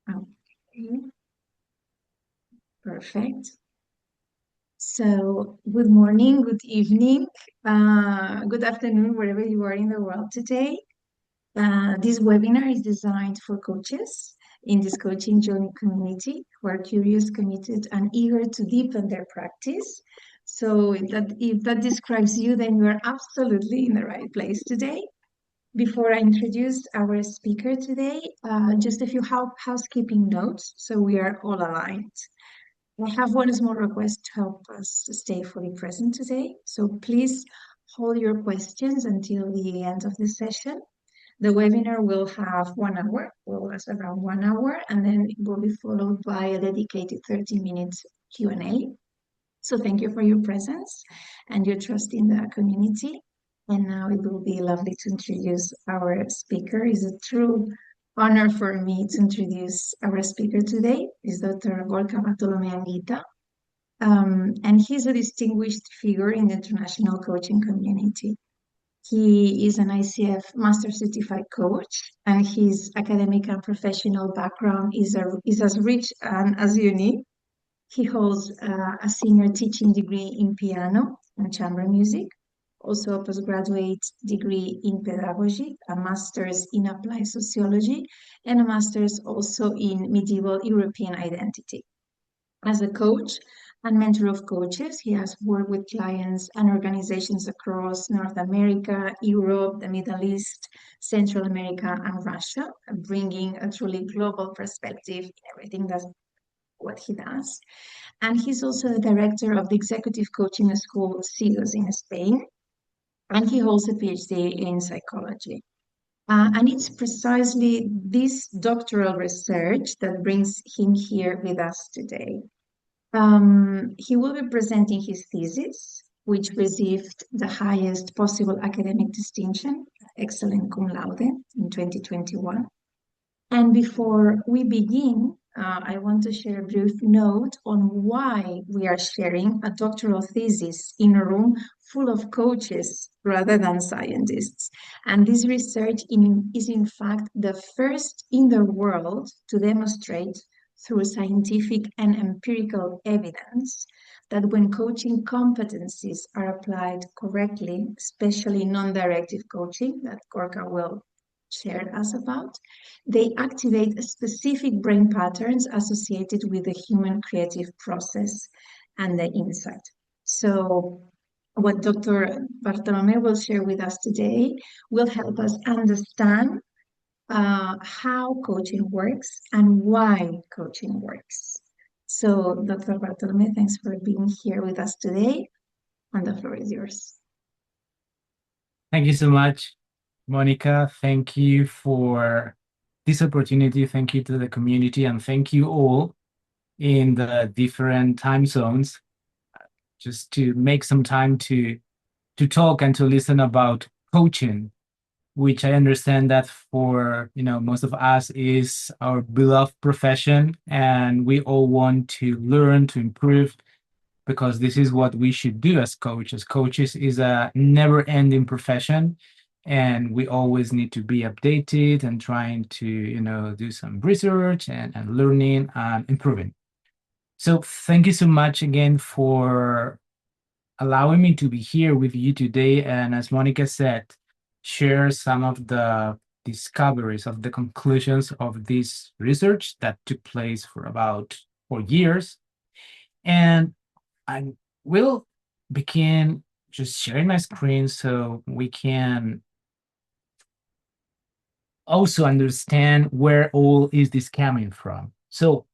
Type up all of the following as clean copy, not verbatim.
Okay, perfect. So, good morning, good evening, good afternoon, wherever you are in the world today. This webinar is designed for coaches in this coaching journey community who are curious, committed, and eager to deepen their practice. So, if that describes you, then you are absolutely in the right place today. Before I introduce our speaker today, just a few housekeeping notes so we are all aligned. I have one small request to help us stay fully present today. So please hold your questions until the end of the session. The webinar will have 1 hour, will last around 1 hour, and then it will be followed by a dedicated 30 minutes Q&A. So thank you for your presence and your trust in the community. And now it will be lovely to introduce our speaker. It's a true honor for me to introduce our speaker today. Is Dr. Gorka Bartolome. And he's a distinguished figure in the international coaching community. He is an ICF Master Certified Coach, and his academic and professional background is as rich and as unique. He holds a senior teaching degree in piano and chamber music, also a postgraduate degree in pedagogy, a master's in applied sociology, and a master's also in medieval European identity. As a coach and mentor of coaches, he has worked with clients and organizations across North America, Europe, the Middle East, Central America, and Russia, bringing a truly global perspective in everything that what he does. And he's also the director of the executive coaching school CIGOS in Spain, and he holds a PhD in psychology. And it's precisely this doctoral research that brings him here with us today. He will be presenting his thesis, which received the highest possible academic distinction, excellent cum laude, in 2021. And before we begin, I want to share a brief note on why we are sharing a doctoral thesis in a room full of coaches rather than scientists. And this research is, in fact, the first in the world to demonstrate through scientific and empirical evidence that when coaching competencies are applied correctly, especially non-directive coaching that Gorka will share us about, they activate specific brain patterns associated with the human creative process and the insight. So, what Dr. Bartolome will share with us today will help us understand how coaching works and why coaching works. So, Dr. Bartolome, thanks for being here with us today, and the floor is yours. Thank you so much, Monica. Thank you for this opportunity. Thank you to the community, and thank you all in the different time zones just to make some time to talk and to listen about coaching, which I understand that for most of us is our beloved profession, and we all want to learn to improve because this is what we should do as coaches. Coaches is a never-ending profession, and we always need to be updated and trying to do some research and learning and improving. So thank you so much again for allowing me to be here with you today, and as Monica said, share some of the discoveries of the conclusions of this research that took place for about 4 years. And I will begin just sharing my screen so we can also understand where all is this coming from. So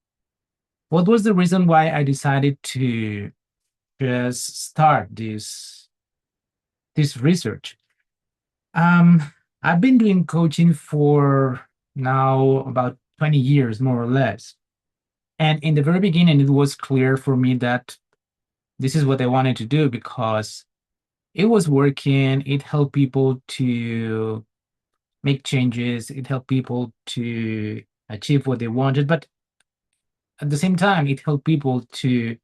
what was the reason why I decided to just start this research? I've been doing coaching for now about 20 years, more or less. And in the very beginning, it was clear for me that this is what I wanted to do because it was working. It helped people to make changes. It helped people to achieve what they wanted. But at the same time, it helped people to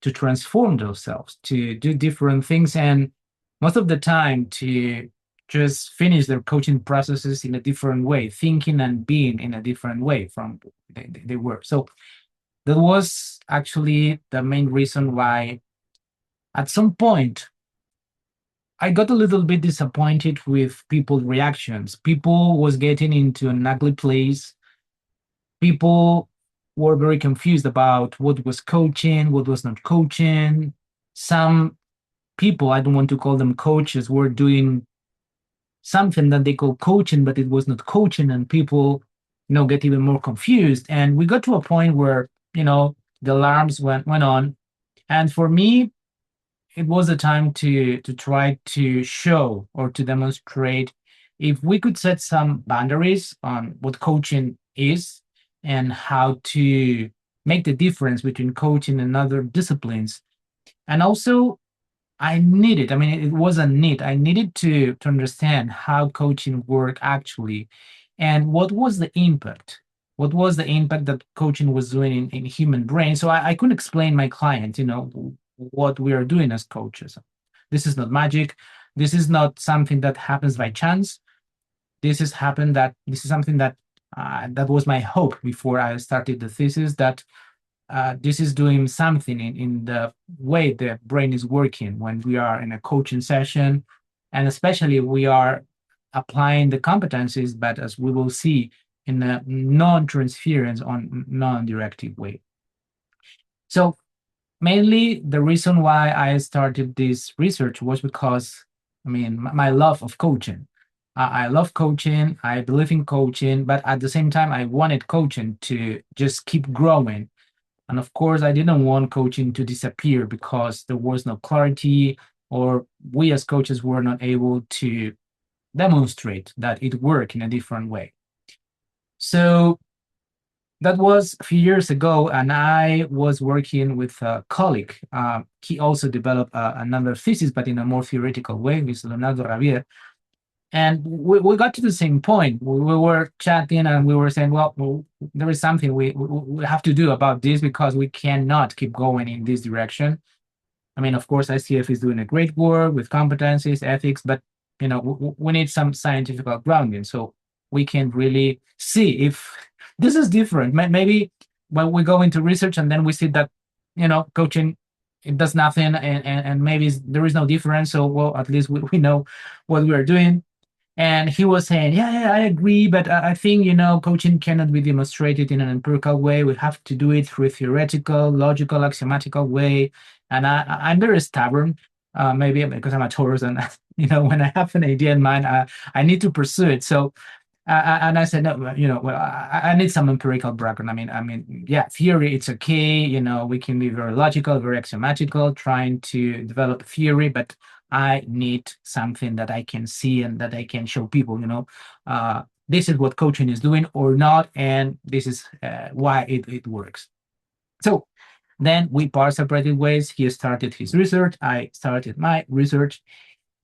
transform themselves, to do different things, and most of the time to just finish their coaching processes in a different way, thinking and being in a different way from they were. So that was actually the main reason why at some point I got a little bit disappointed with people's reactions. People was getting into an ugly place. People were very confused about what was coaching, what was not coaching. Some people, I don't want to call them coaches, were doing something that they call coaching, but it was not coaching, and people, get even more confused. And we got to a point where, the alarms went on. And for me, it was a time to try to show or to demonstrate if we could set some boundaries on what coaching is and how to make the difference between coaching and other disciplines. And also, I mean, it was a need. I needed to understand how coaching worked actually, and what was the impact. What was the impact that coaching was doing in human brain? So I could explain my client, what we are doing as coaches. This is not magic. This is not something that happens by chance. This is something that was my hope before I started the thesis, that this is doing something in the way the brain is working when we are in a coaching session, and especially we are applying the competencies, but as we will see, in a non-transference on non-directive way. So mainly the reason why I started this research was because, I mean, my love of coaching. I love coaching, I believe in coaching, but at the same time, I wanted coaching to just keep growing. And of course, I didn't want coaching to disappear because there was no clarity, or we as coaches were not able to demonstrate that it worked in a different way. So that was a few years ago, and I was working with a colleague. He also developed another thesis, but in a more theoretical way, with Leonardo Ravier. And we got to the same point. We were chatting and we were saying, well, there is something we have to do about this, because we cannot keep going in this direction. I mean, of course, ICF is doing a great work with competencies, ethics, but we need some scientific grounding so we can really see if this is different. Maybe when we go into research and then we see that coaching, it does nothing, and maybe there is no difference. So, well, at least we know what we are doing. And he was saying, yeah, I agree, but I think, coaching cannot be demonstrated in an empirical way. We have to do it through a theoretical, logical, axiomatical way. And I'm very stubborn, maybe because I'm a Taurus, and when I have an idea in mind, I need to pursue it. So and I said, no, well, I need some empirical background. I mean, yeah, theory, it's okay. We can be very logical, very axiomatical, trying to develop a theory, but I need something that I can see and that I can show people, this is what coaching is doing or not, and this is why it works. So then we part separated ways. He started his research, I started my research.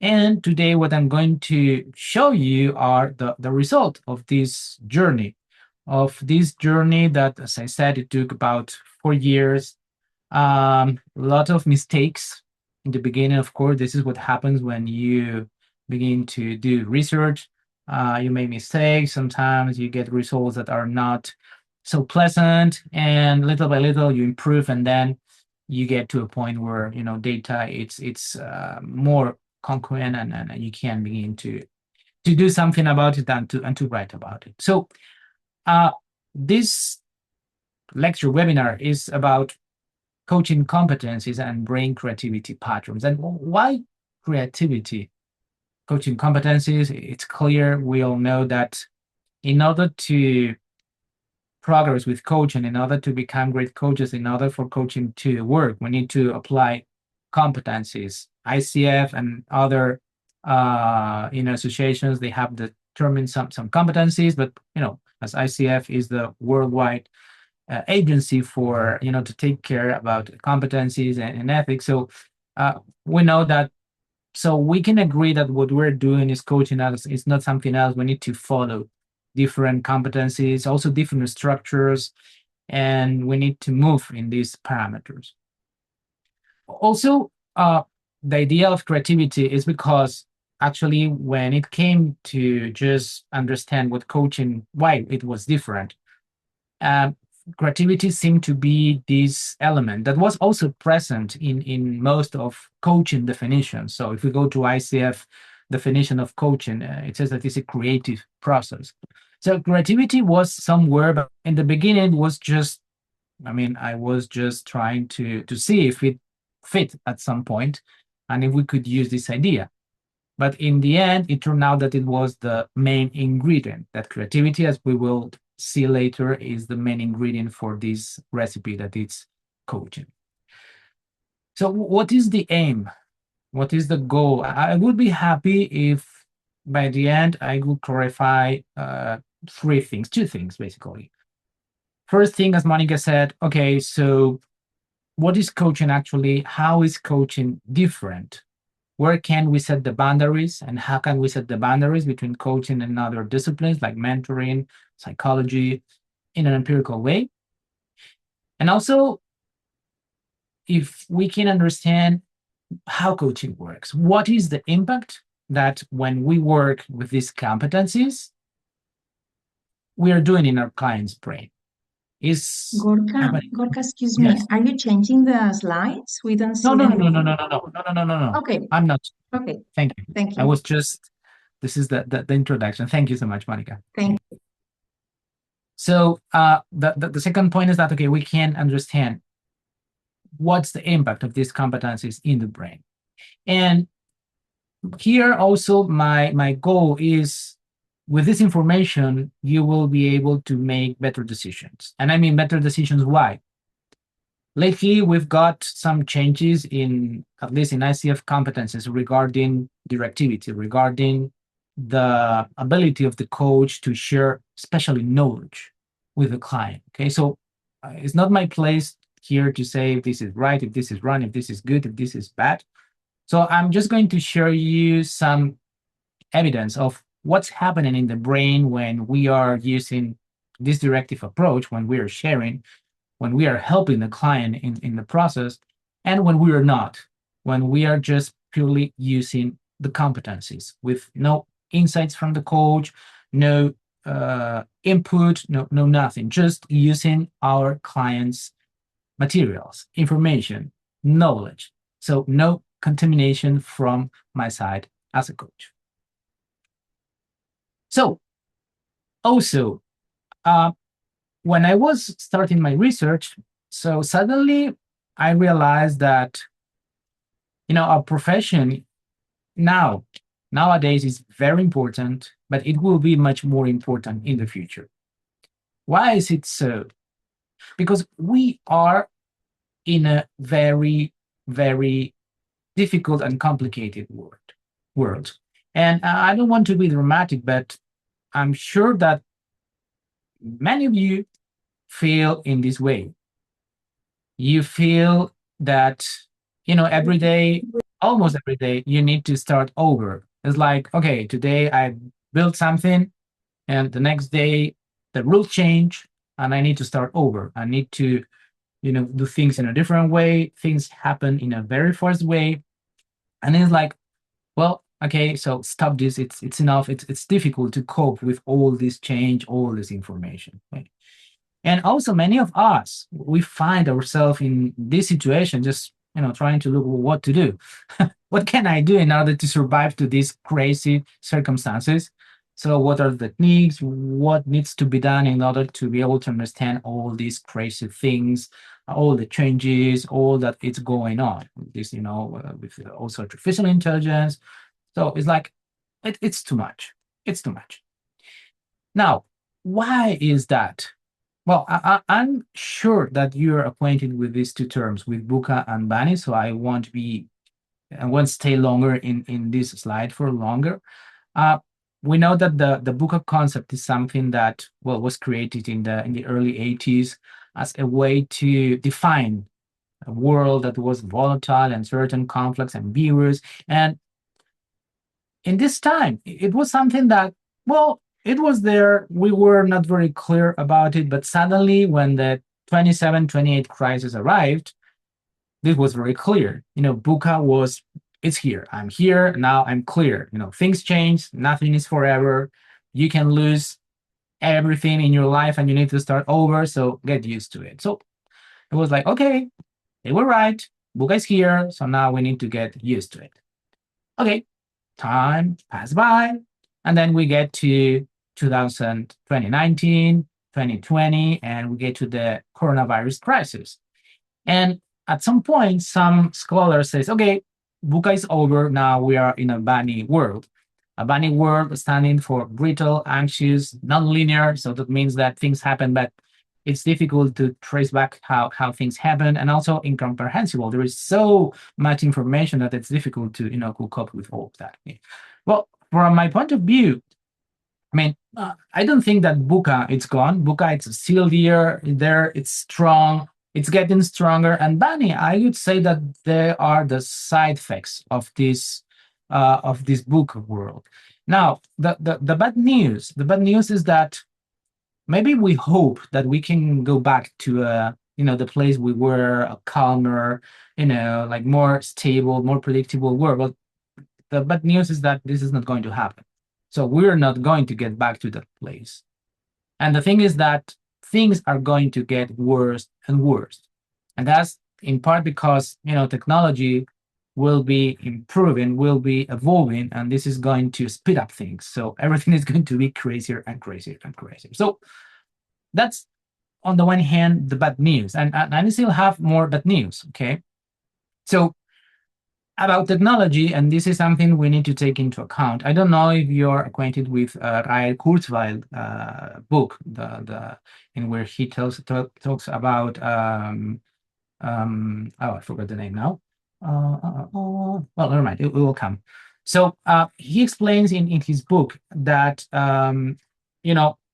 And today, what I'm going to show you are the result of this journey, that, as I said, it took about 4 years. A lot of mistakes in the beginning. Of course, this is what happens when you begin to do research. You make mistakes. Sometimes you get results that are not so pleasant, and little by little you improve, and then you get to a point where data it's more concurrent, and you can begin to do something about it and to write about it. So this lecture webinar is about coaching competencies and brain creativity patterns. And why creativity? Coaching competencies, it's clear, we all know that in order to progress with coaching, in order to become great coaches, in order for coaching to work, we need to apply competencies. ICF and other associations, they have determined some competencies, but as ICF is the worldwide agency for to take care about competencies and ethics. So we know that. So we can agree that what we're doing is coaching us. It's not something else. We need to follow different competencies, also different structures, and we need to move in these parameters. Also, the idea of creativity is because actually, when it came to just understand what coaching, why it was different, um, creativity seemed to be this element that was also present in most of coaching definitions. So if we go to ICF definition of coaching, it says that it's a creative process. So creativity was somewhere, but in the beginning it was just, I mean, I was just trying to see if it fit at some point and if we could use this idea. But in the end, it turned out that it was the main ingredient, that creativity, as we will see later, is the main ingredient for this recipe that it's coaching. So, what is the aim? What is the goal? I would be happy if by the end I would clarify three things, two things basically. First thing, as Monica said, okay, so what is coaching actually? How is coaching different? Where can we set the boundaries, and how can we set the boundaries between coaching and other disciplines like mentoring, psychology, in an empirical way? And also, if we can understand how coaching works, what is the impact that when we work with these competencies, we are doing in our client's brain? Is Gorka, happening? Gorka, excuse me. Yes. Are you changing the slides? We don't No, see no, them no, no, no, anymore. no, no, no, no, no, no, no, no. Okay, I'm not. okay. Thank you. Thank I you. was just, this is the introduction. Thank you so much, Monica. Thank you. So the second point is that, okay, we can understand what's the impact of these competencies in the brain. And here also my goal is, with this information, you will be able to make better decisions. And I mean better decisions, why? Lately, we've got some changes in, at least in ICF competences, regarding directivity, regarding the ability of the coach to share, especially knowledge, with the client. Okay, so it's not my place here to say if this is right, if this is wrong, if this is good, if this is bad. So I'm just going to share you some evidence of what's happening in the brain when we are using this directive approach, when we are sharing, when we are helping the client in the process, and when we are not, when we are just purely using the competencies with no insights from the coach, no input, no nothing, just using our clients' materials, information, knowledge. So no contamination from my side as a coach. So also, when I was starting my research, so suddenly I realized that, our profession nowadays is very important, but it will be much more important in the future. Why is it so? Because we are in a very, very difficult and complicated world. And I don't want to be dramatic, but I'm sure that many of you feel in this way. You feel that, every day, almost every day, you need to start over. It's like, okay, today I built something, and the next day the rules change, and I need to start over. I need to, do things in a different way. Things happen in a very fast way. And it's like, well, okay, so stop this. It's enough. It's difficult to cope with all this change, all this information. Right? And also, many of us, we find ourselves in this situation, just trying to look what to do. What can I do in order to survive to these crazy circumstances? So, what are the techniques? What needs to be done in order to be able to understand all these crazy things, all the changes, all that it's going on? This, with also artificial intelligence. So it's like it's too much. It's too much. Now, why is that? Well, I'm sure that you're acquainted with these two terms, with VUCA and BANI, so I won't stay longer in this slide for longer. We know that the VUCA concept is something that, well, was created in the early 80s as a way to define a world that was volatile, uncertain, complex, ambiguous. And in this time, it was something that, well, it was there. We were not very clear about it, but suddenly when the 27, 28 crisis arrived, this was very clear. VUCA was it's here. I'm here now. I'm clear. Things change. Nothing is forever. You can lose everything in your life, and you need to start over. So get used to it. So it was like, okay, they were right. Buka is here. So now we need to get used to it. Okay, time passed by, and then we get to 2019, 2020, and we get to the coronavirus crisis. And at some point, some scholar says, okay, VUCA is over. Now we are in a bunny world. A bunny world standing for brittle, anxious, non-linear. So that means that things happen, but it's difficult to trace back how things happen, and also incomprehensible. There is so much information that it's difficult to cope with all of that. Well, from my point of view, I mean, I don't think that VUCA it's gone. VUCA it's still there. It's strong. It's getting stronger. And Bunny, I would say that they are the side effects of this book world. Now, the bad news. The bad news is that maybe we hope that we can go back to the place we were, a calmer, like more stable, more predictable world. But the bad news is that this is not going to happen. So we're not going to get back to that place. And the thing is that things are going to get worse and worse. And that's in part because, technology will be improving, will be evolving, and this is going to speed up things. So everything is going to be crazier and crazier and crazier. So that's on the one hand, the bad news. And I still have more bad news, okay? So about technology, and this is something we need to take into account. I don't know if you're acquainted with Ray Kurzweil book, the in where he talks about I forgot the name now. Well, never mind, it will come. So he explains in his book that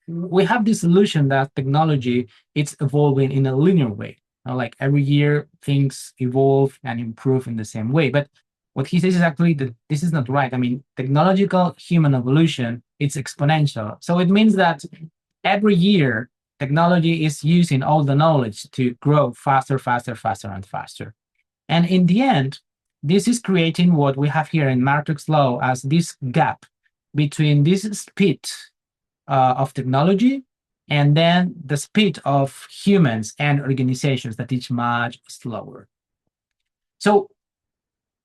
we have this illusion that technology it's evolving in a linear way. Like every year things evolve and improve in the same way. But what he says is actually that this is not right. I mean, technological human evolution, it's exponential. So it means that every year technology is using all the knowledge to grow faster, faster, faster, and faster. And in the end, this is creating what we have here in Mark's law as this gap between this speed of technology and then the speed of humans and organizations that is much slower. So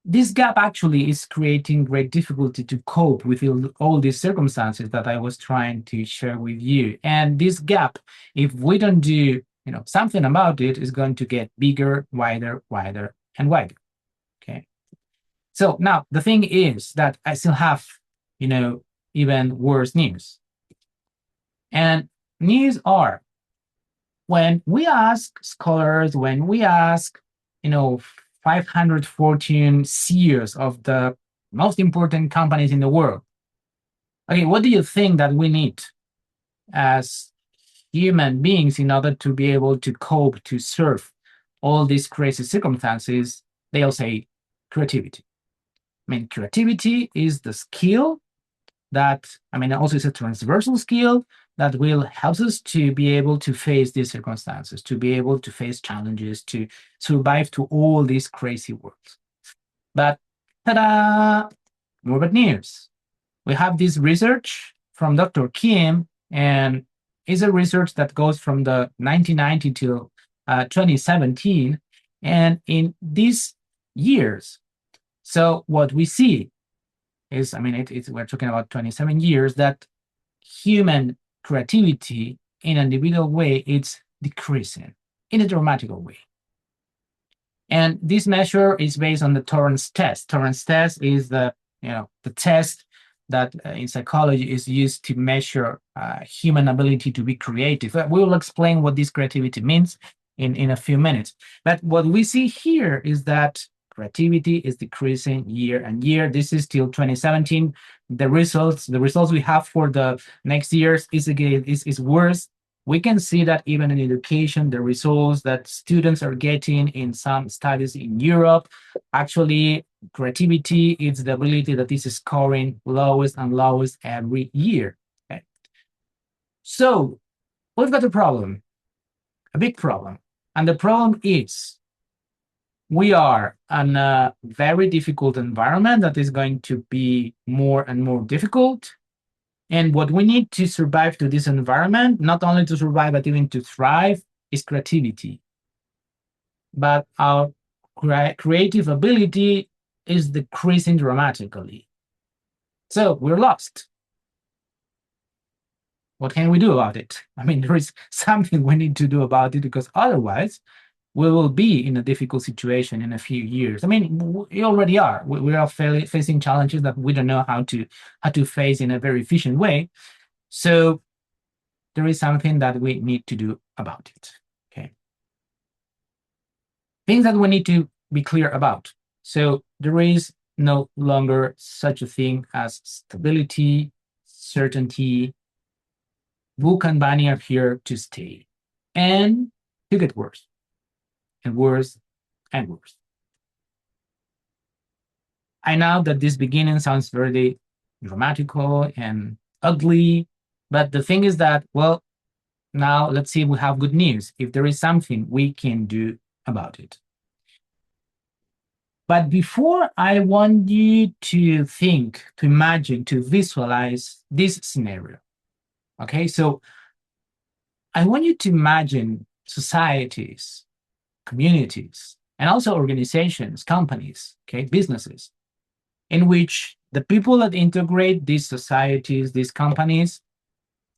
this gap actually is creating great difficulty to cope with all these circumstances that I was trying to share with you. And this gap, if we don't do something about it, is going to get bigger, wider, wider, and wider. Okay. So now the thing is that I still have even worse news. And news are, when we ask scholars, when we ask 514 CEOs of the most important companies in the world, okay, what do you think that we need as human beings in order to be able to cope, to serve all these crazy circumstances? They'll say creativity. I mean, creativity is the skill that, also it's a transversal skill that will help us to be able to face these circumstances, to be able to face challenges, to survive to all these crazy worlds. But ta-da! More bad news. We have this research from Dr. Kim, and it's a research that goes from the 1990 till 2017. And in these years, so what we see is, we're talking about 27 years, that human creativity in an individual way, it's decreasing in a dramatic way. And this measure is based on the Torrance test. Torrance test is the test that in psychology is used to measure human ability to be creative. We will explain what this creativity means in a few minutes. But what we see here is that creativity is decreasing year and year. This is till 2017. The results we have for the next years is worse. We can see that even in education, the results that students are getting in some studies in Europe, actually creativity is the ability that is scoring lowest and lowest every year. Okay. So we've got a problem, a big problem. And the problem is we are in a very difficult environment that is going to be more and more difficult. And what we need to survive to this environment, not only to survive, but even to thrive, is creativity. But our creative ability is decreasing dramatically. So we're lost. What can we do about it? I mean, there is something we need to do about it, because otherwise we will be in a difficult situation in a few years. I mean, we already are. We are facing challenges that we don't know how to face in a very efficient way. So there is something that we need to do about it. Okay. Things that we need to be clear about. So there is no longer such a thing as stability, certainty. Book and Bunny are here to stay and to get worse and worse and worse. I know that this beginning sounds very dramatical and ugly, but the thing is that, well, now let's see if we have good news, if there is something we can do about it. But before, I want you to think, to imagine, to visualize this scenario. Okay, so I want you to imagine societies, communities, and also organizations, companies, okay, businesses, in which the people that integrate these societies, these companies,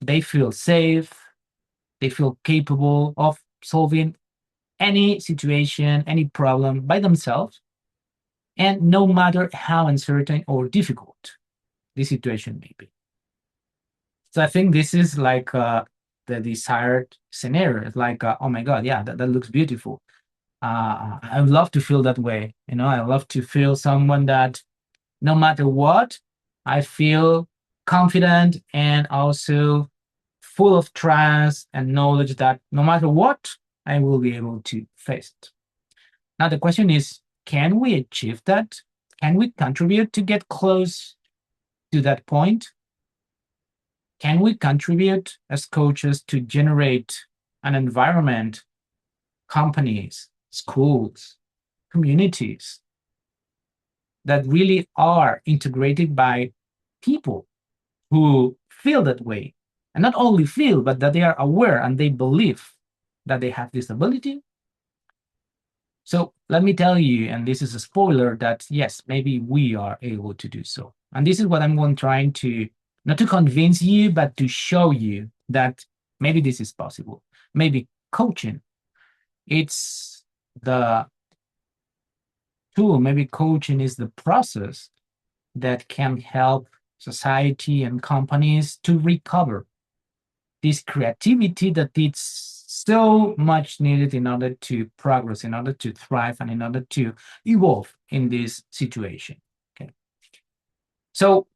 they feel safe, they feel capable of solving any situation, any problem by themselves, and no matter how uncertain or difficult the situation may be. So I think this is like the desired scenario. It's like, oh my God, yeah, that looks beautiful. I would love to feel that way. I love to feel someone that no matter what, I feel confident and also full of trust and knowledge that no matter what, I will be able to face it. Now, the question is, can we achieve that? Can we contribute to get close to that point? Can we contribute as coaches to generate an environment, companies, schools, communities that really are integrated by people who feel that way? And not only feel, but that they are aware and they believe that they have this ability. So let me tell you, and this is a spoiler, that yes, maybe we are able to do so. And this is what I'm going trying to, not to convince you, but to show you that maybe this is possible. Maybe coaching, it's the tool, maybe coaching is the process that can help society and companies to recover this creativity that it's so much needed in order to progress, in order to thrive, and in order to evolve in this situation. Okay. So,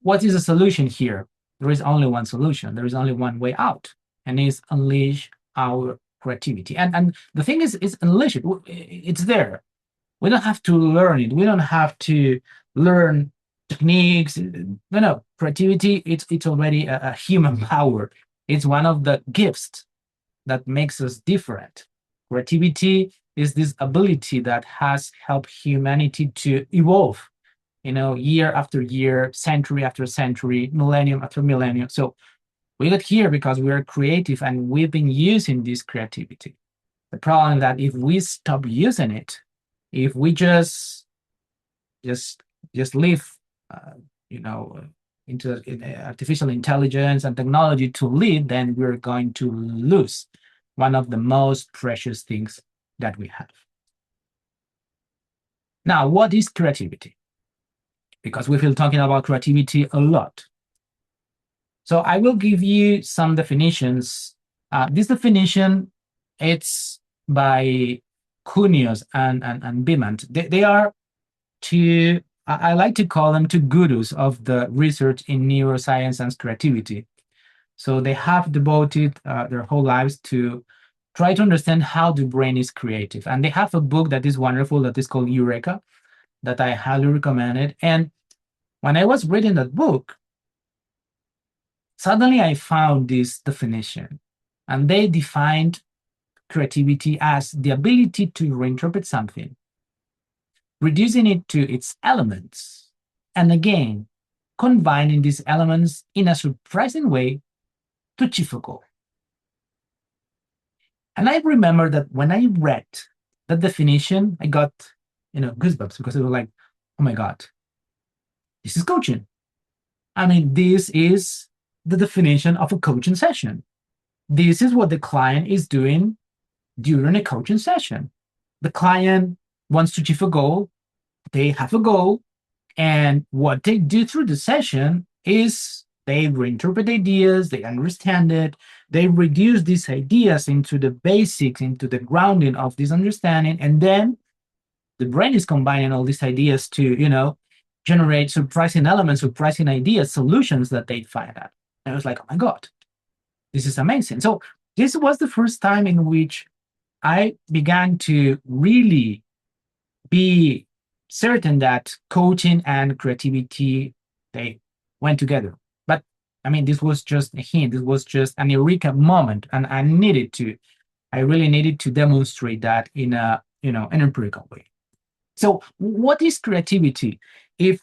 what is the solution here? There is only one solution. There is only one way out, and it's unleash our creativity. And the thing is unleash it. It's there. We don't have to learn it. We don't have to learn techniques. No. Creativity, it's already a human power. It's one of the gifts that makes us different. Creativity is this ability that has helped humanity to evolve, year after year, century after century, millennium after millennium. So we got here because we are creative and we've been using this creativity. The problem is that if we stop using it, if we just leave, into artificial intelligence and technology to lead, then we're going to lose one of the most precious things that we have. Now, what is creativity? Because we've been talking about creativity a lot. So I will give you some definitions. This definition, it's by Cunios and Bimant. They are two, I like to call them two gurus of the research in neuroscience and creativity. So they have devoted their whole lives to try to understand how the brain is creative. And they have a book that is wonderful that is called Eureka, that I highly recommend it. And when I was reading that book, suddenly I found this definition. And they defined creativity as the ability to reinterpret something, reducing it to its elements, and again, combining these elements in a surprising way to achieve a goal. And I remember that when I read that definition, I got, goosebumps because it was like, oh my God, this is coaching. I mean, this is the definition of a coaching session. This is what the client is doing during a coaching session. The client wants to achieve a goal, they have a goal, and what they do through the session is they reinterpret ideas, they understand it, they reduce these ideas into the basics, into the grounding of this understanding, and then the brain is combining all these ideas to, generate surprising elements, surprising ideas, solutions that they find out. And I was like, oh my God, this is amazing. So this was the first time in which I began to really be certain that coaching and creativity, they went together. But I mean, this was just a hint. This was just an eureka moment, and I really needed to demonstrate that in an empirical way. So what is creativity? If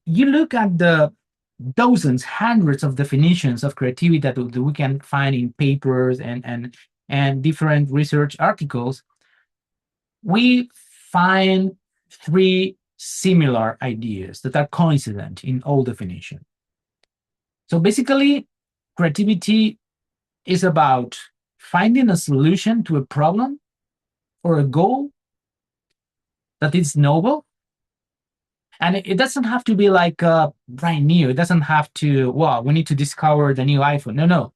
you look at the dozens, hundreds of definitions of creativity that we can find in papers and different research articles, we find three similar ideas that are coincident in all definitions. So basically, creativity is about finding a solution to a problem or a goal that is novel. And it doesn't have to be like brand new. It doesn't have to, well, we need to discover the new iPhone. No.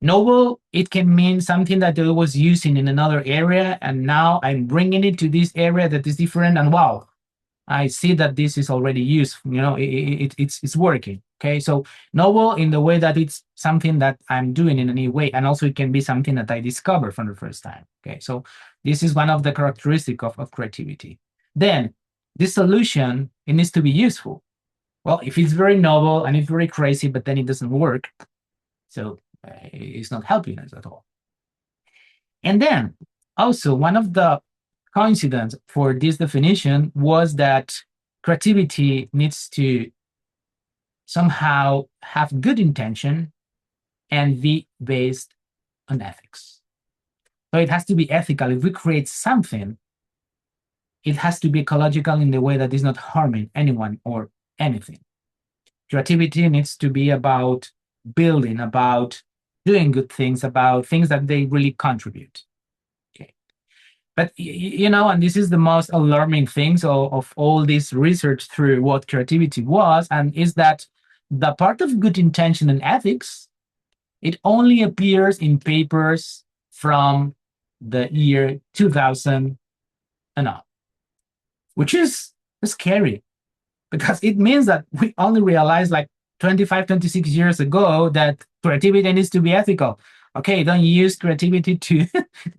Novel, it can mean something that I was using in another area, and now I'm bringing it to this area that is different, and wow, I see that this is already used. It's working. Okay, so novel in the way that it's something that I'm doing in a new way, and also it can be something that I discover for the first time. Okay, so this is one of the characteristics of creativity. Then this solution, it needs to be useful. Well, if it's very novel and it's very crazy, but then it doesn't work, so it's not helping us at all. And then also one of the coincidence for this definition was that creativity needs to somehow have good intention and be based on ethics. So it has to be ethical. If we create something, it has to be ecological in the way that is not harming anyone or anything. Creativity needs to be about building, about doing good things, about things that they really contribute. Okay. But, and this is the most alarming things of all this research through what creativity was, and is that the part of good intention and ethics, it only appears in papers from the year 2000 and up, which is scary because it means that we only realized like 25, 26 years ago that creativity needs to be ethical. Okay, don't use creativity to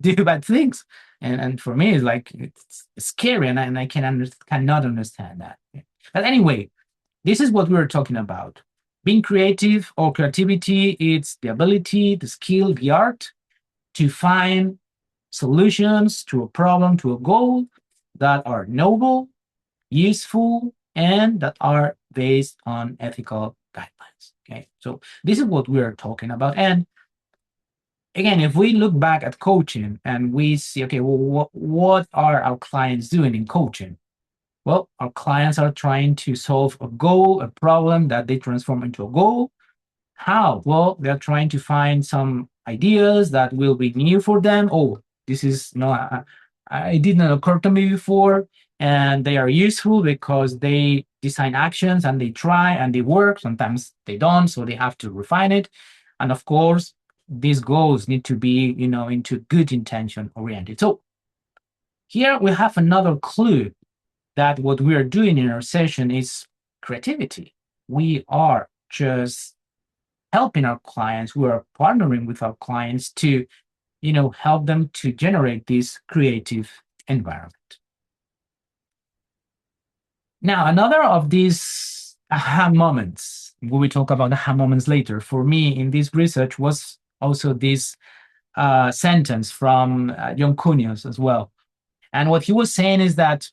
do bad things. And for me, it's like, it's scary, and I cannot understand that. But anyway, this is what we were talking about. Being creative or creativity, it's the ability, the skill, the art to find solutions to a problem, to a goal that are noble, useful, and that are based on ethical guidelines. Okay, so this is what we are talking about. And again, if we look back at coaching and we see, okay, well, what are our clients doing in coaching? Well, our clients are trying to solve a goal, a problem that they transform into a goal. How? Well, they're trying to find some ideas that will be new for them. Oh, this is I did not occur to me before, and they are useful because they design actions and they try and they work. Sometimes they don't, so they have to refine it. And of course, these goals need to be, into good intention oriented. So here we have another clue that what we are doing in our session is creativity. We are just helping our clients, we are partnering with our clients to, help them to generate this creative environment. Now, another of these aha moments, we will talk about aha moments later, for me in this research was also this sentence from John Cunius as well. And what he was saying is that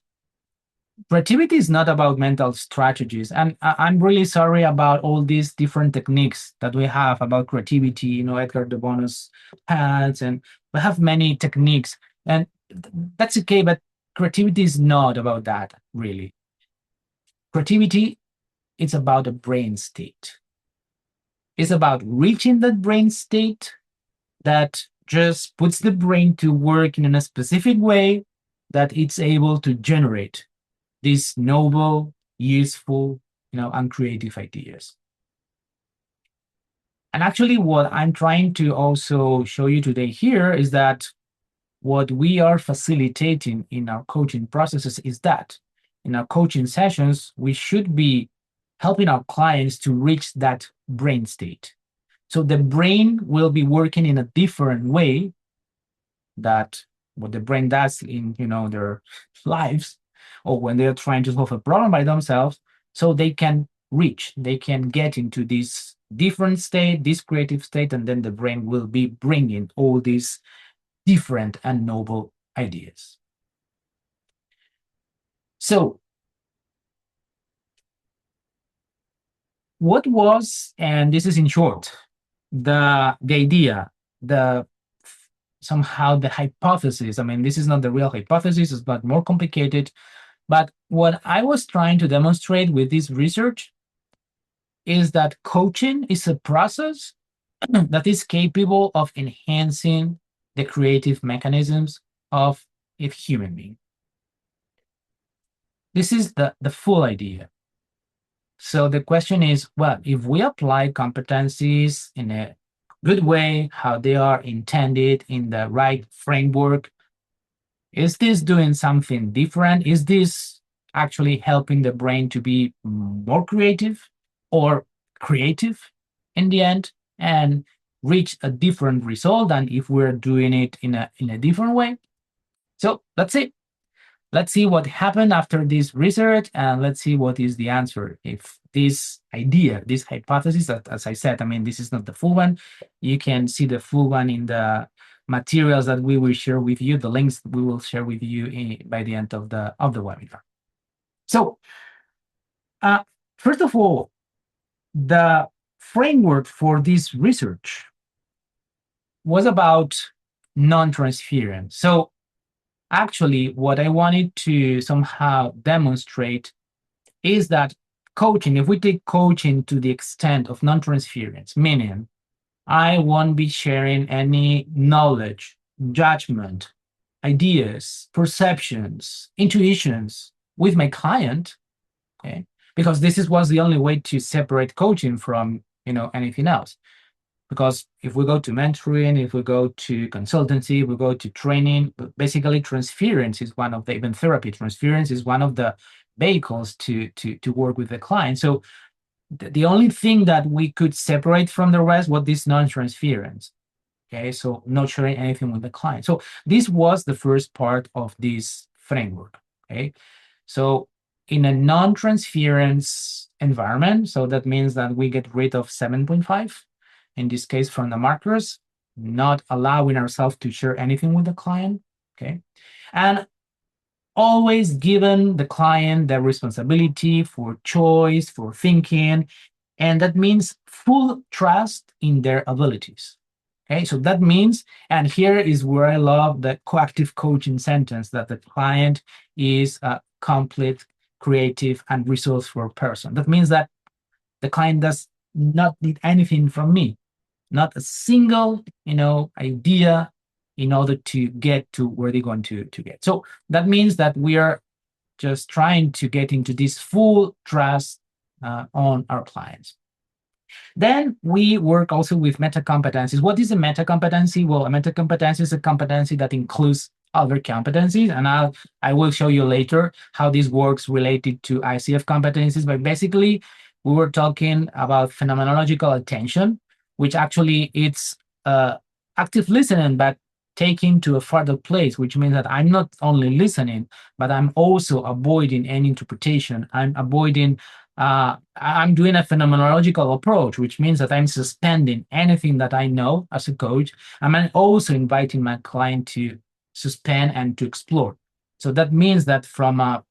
creativity is not about mental strategies. And I'm really sorry about all these different techniques that we have about creativity, Edgar de Bono's paths, and we have many techniques. And that's okay, but creativity is not about that, really. Creativity, it's about a brain state. It's about reaching that brain state that just puts the brain to work in a specific way that it's able to generate these noble, useful, and creative ideas. And actually, what I'm trying to also show you today here is that what we are facilitating in our coaching processes is that in our coaching sessions, we should be helping our clients to reach that brain state. So the brain will be working in a different way that what the brain does in their lives, or when they're trying to solve a problem by themselves, so they can get into this different state, this creative state, and then the brain will be bringing all these different and noble ideas. So what was, and this is in short, the idea, somehow the hypothesis. I mean, this is not the real hypothesis, it's but more complicated. But what I was trying to demonstrate with this research is that coaching is a process that is capable of enhancing the creative mechanisms of a human being. This is the full idea. So the question is, well, if we apply competencies in a good way, how they are intended in the right framework, is this doing something different? Is this actually helping the brain to be more creative or creative in the end and reach a different result than if we're doing it in a different way? So that's it. Let's see what happened after this research, and let's see what is the answer. If this idea, this hypothesis, that, as I said, I mean, this is not the full one. You can see the full one in the materials that we will share with you, the links we will share with you by the end of the webinar. So, first of all, the framework for this research was about non-transference. So, actually, what I wanted to somehow demonstrate is that coaching, if we take coaching to the extent of non-transference, meaning I won't be sharing any knowledge, judgment, ideas, perceptions, intuitions with my client, okay? Because this was the only way to separate coaching from anything else. Because if we go to mentoring, if we go to consultancy, if we go to training, basically transference is one of the, even therapy, transference is one of the vehicles to work with the client. So the only thing that we could separate from the rest was this non-transference. Okay, so not sharing anything with the client. So this was the first part of this framework. Okay, so in a non-transference environment, so that means that we get rid of 7.5. In this case, from the markers, not allowing ourselves to share anything with the client, okay? And always giving the client the responsibility for choice, for thinking, and that means full trust in their abilities, okay? So that means, and here is where I love the coactive coaching sentence, that the client is a complete, creative, and resourceful person. That means that the client does not need anything from me, not a single, idea in order to get to where they're going to get. So that means that we are just trying to get into this full trust on our clients. Then we work also with meta competencies. What is a meta competency? Well, a meta competency is a competency that includes other competencies, and I will show you later how this works related to ICF competencies. But basically, we were talking about phenomenological attention, which actually it's active listening, but taken to a further place, which means that I'm not only listening, but I'm also avoiding any interpretation. I'm avoiding I'm doing a phenomenological approach, which means that I'm suspending anything that I know as a coach. I'm also inviting my client to suspend and to explore. So that means that from a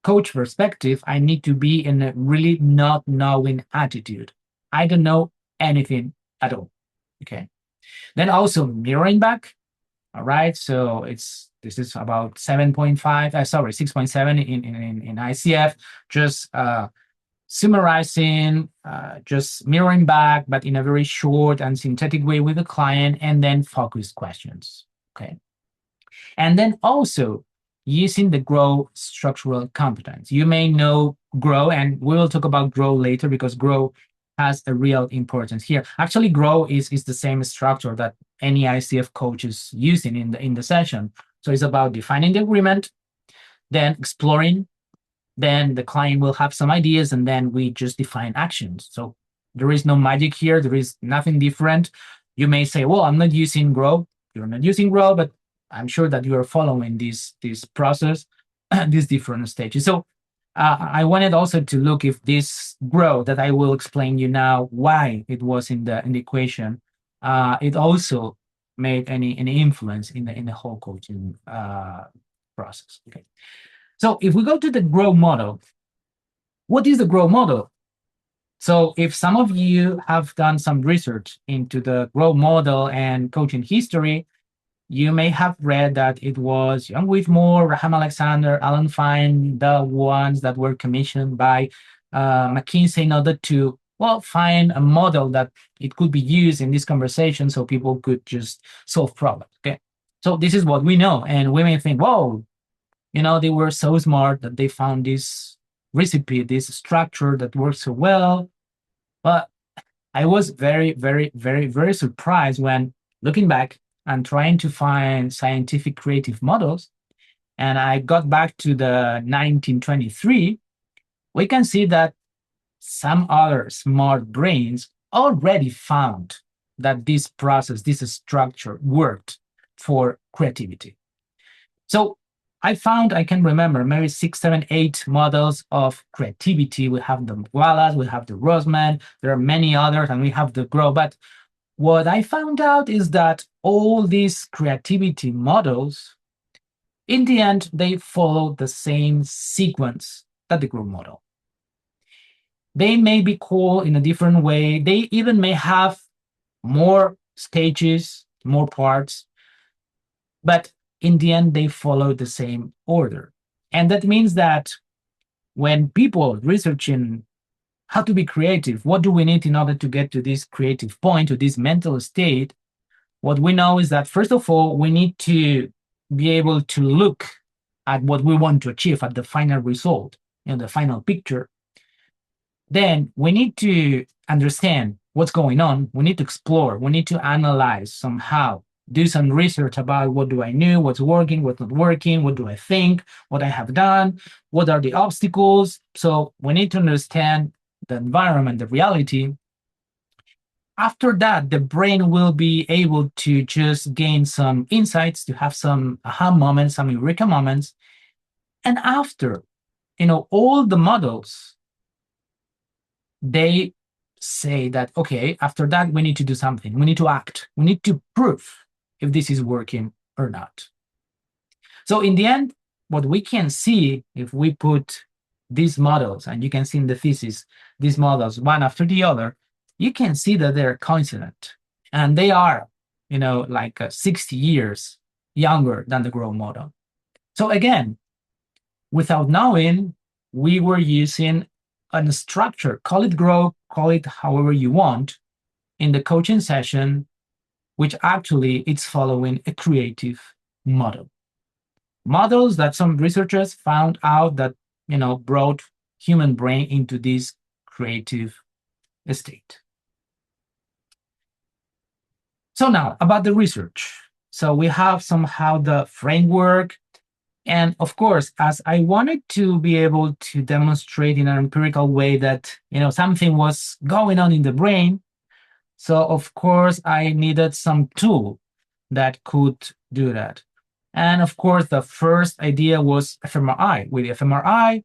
coach perspective, I need to be in a really not knowing attitude. I don't know anything at all. Okay. Then also mirroring back. All right. So this is about 7.5, sorry, 6.7 in ICF, just summarizing, just mirroring back, but in a very short and synthetic way with the client, and then focused questions. Okay. And then also using the grow structural competence. You may know grow, and we will talk about grow later because grow has a real importance here. Actually, grow is the same structure that any ICF coach is using in the session. So it's about defining the agreement, then exploring, then the client will have some ideas, and then we just define actions. So there is no magic here. There is nothing different. You may say, well, I'm not using grow. You're not using grow, but I'm sure that you are following this process, these different stages. So I wanted also to look if this grow that I will explain you now why it was in the equation, it also made any influence in the whole coaching process. Okay. So if we go to the grow model, what is the grow model? So if some of you have done some research into the grow model and coaching history, you may have read that it was Young Whitmore, Raham Alexander, Alan Fine, the ones that were commissioned by McKinsey in order to, well, find a model that it could be used in this conversation so people could just solve problems. Okay. So this is what we know. And we may think, whoa, they were so smart that they found this recipe, this structure that works so well. But I was very, very, very, very surprised when looking back and trying to find scientific creative models. And I got back to the 1923, we can see that some other smart brains already found that this process, this structure worked for creativity. So I can remember maybe 6, 7, 8 models of creativity. We have the Wallace, we have the Rosman, there are many others, and we have the Grow. But what I found out is that all these creativity models, in the end, they follow the same sequence that the Grow model. They may be called in a different way. They even may have more stages, more parts, but in the end, they follow the same order. And that means that when people researching how to be creative, what do we need in order to get to this creative point, to this mental state, what we know is that, first of all, we need to be able to look at what we want to achieve at the final result, the final picture. Then we need to understand what's going on. We need to explore. We need to analyze somehow, do some research about what do I know, what's working, what's not working, what do I think, what I have done, what are the obstacles. So we need to understand the environment, the reality. After that, the brain will be able to just gain some insights, to have some aha moments, some eureka moments. And after, all the models, they say that, okay, after that, we need to do something. We need to act. We need to prove if this is working or not. So in the end, what we can see if we put these models, and you can see in the thesis, these models one after the other, you can see that they're coincident. And they are, like 60 years younger than the Grow model. So again, without knowing, we were using a structure, call it Grow, call it however you want, in the coaching session, which actually it's following a creative model. Models that some researchers found out that, brought human brain into this creative state. So now about the research. So we have somehow the framework. And of course, as I wanted to be able to demonstrate in an empirical way that, something was going on in the brain, so of course I needed some tool that could do that. And of course, the first idea was fMRI. With fMRI,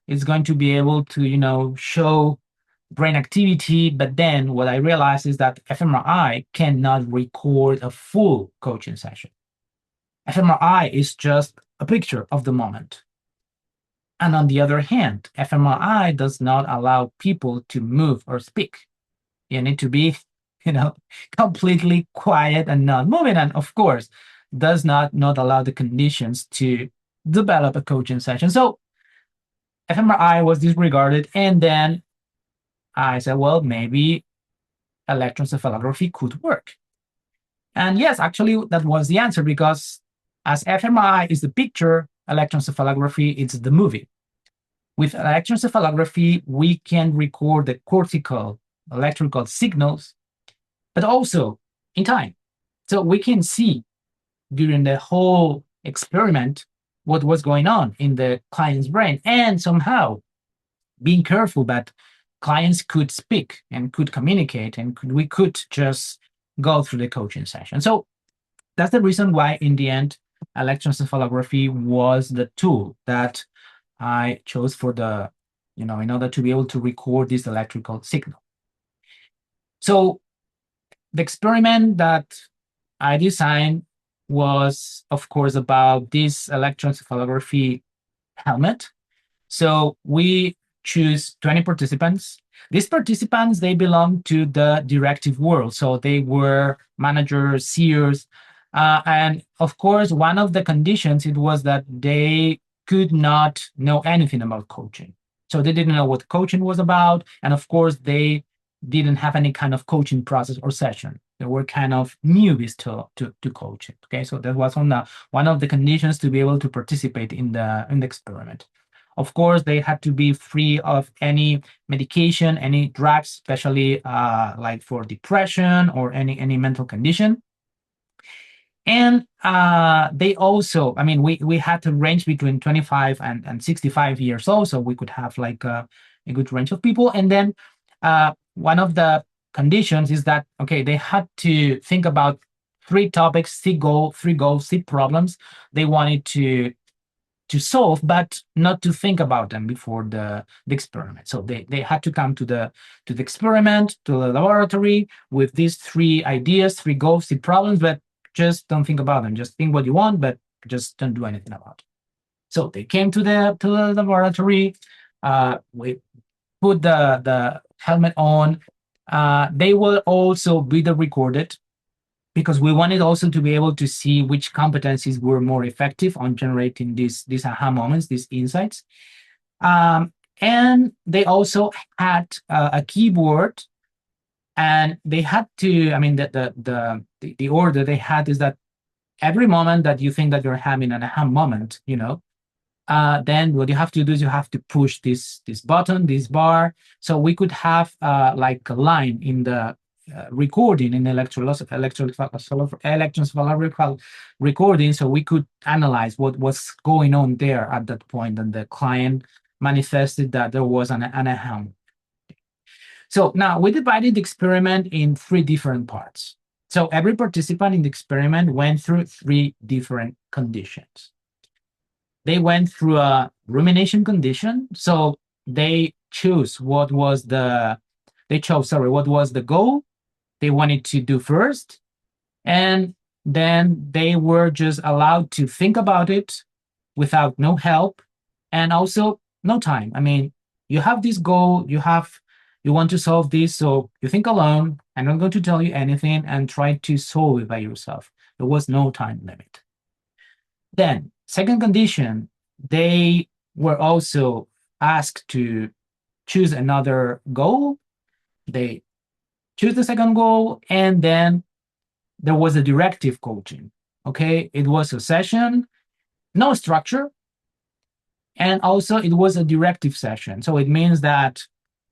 it's going to be able to, show brain activity. But then what I realized is that fMRI cannot record a full coaching session. fMRI is just a picture of the moment. And on the other hand, fMRI does not allow people to move or speak. You need to be, you know, completely quiet and not moving. And of course, does not allow the conditions to develop a coaching session. So fMRI was disregarded. And then I said, well, maybe electroencephalography could work. And yes, actually, that was the answer, because as fMRI is the picture, electroencephalography is the movie. With electroencephalography, we can record the cortical electrical signals, but also in time. So we can see during the whole experiment what was going on in the client's brain, and somehow being careful that clients could speak and could communicate, and we could just go through the coaching session. So that's the reason why, in the end, electroencephalography was the tool that I chose for the, in order to be able to record this electrical signal. So the experiment that I designed was, of course, about this electroencephalography helmet. So we choose 20 participants. These participants, they belong to the directive world. So they were managers, seers. And of course, one of the conditions, it was that they could not know anything about coaching. So they didn't know what coaching was about. And of course, they didn't have any kind of coaching process or session. They were kind of newbies to coaching. Okay, so that was one of the conditions to be able to participate in the experiment. Of course, they had to be free of any medication, any drugs, especially like for depression or any mental condition. And they also, I mean, we had to range between 25 and 65 years old, so we could have like a good range of people. And then one of the conditions is that, okay, they had to think about three topics, three goals, three problems they wanted to solve, but not to think about them before the experiment. So they had to come to the experiment, to the laboratory, with these three ideas, three goals, three problems, but just don't think about them. Just think what you want, but just don't do anything about it. So they came to the laboratory. We put the helmet on. They will also video recorded, because we wanted also to be able to see which competencies were more effective on generating these aha moments, these insights. And they also had a keyboard, and they had to, I mean, the order they had is that every moment that you think that you're having an aha moment, then what you have to do is you have to push this button, this bar. So we could have like a line in the recording, in electroencephalographical recording, so we could analyze what was going on there at that point, and the client manifested that there was an aha. So now we divided the experiment in three different parts. So every participant in the experiment went through three different conditions. They went through a rumination condition. So they chose what was the goal they wanted to do first. And then they were just allowed to think about it without no help, and also no time. I mean, you have this goal, you want to solve this, so you think alone. I'm not going to tell you anything, and try to solve it by yourself. There was no time limit. Then, second condition, they were also asked to choose another goal. They choose the second goal, and then there was a directive coaching. Okay, it was a session, no structure, and also it was a directive session. So it means that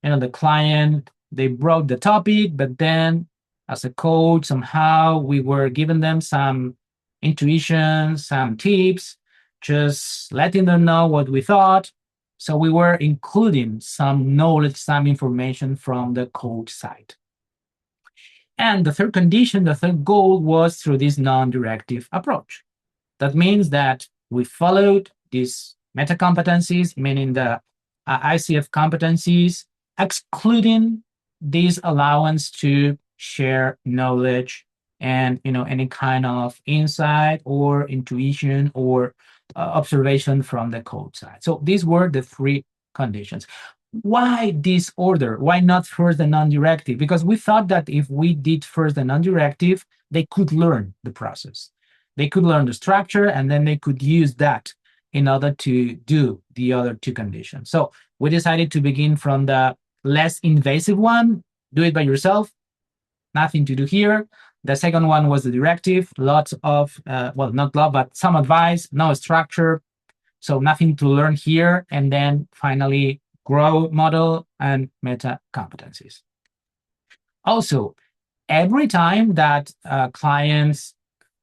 the client, they brought the topic, but then as a coach, somehow we were giving them some intuition, some tips, just letting them know what we thought. So we were including some knowledge, some information from the coach side. And the third condition, the third goal, was through this non-directive approach. That means that we followed these meta competencies, meaning the ICF competencies, excluding this allowance to share knowledge and any kind of insight or intuition or observation from the code side. So these were the three conditions. Why this order? Why not first the non-directive? Because we thought that if we did first the non-directive, they could learn the process. They could learn the structure, and then they could use that in order to do the other two conditions. So we decided to begin from the less invasive one, do it by yourself, nothing to do here. The second one was the directive, lots of, well, not lot, but some advice, no structure, so nothing to learn here. And then finally, grow model and meta competencies. Also, every time that clients,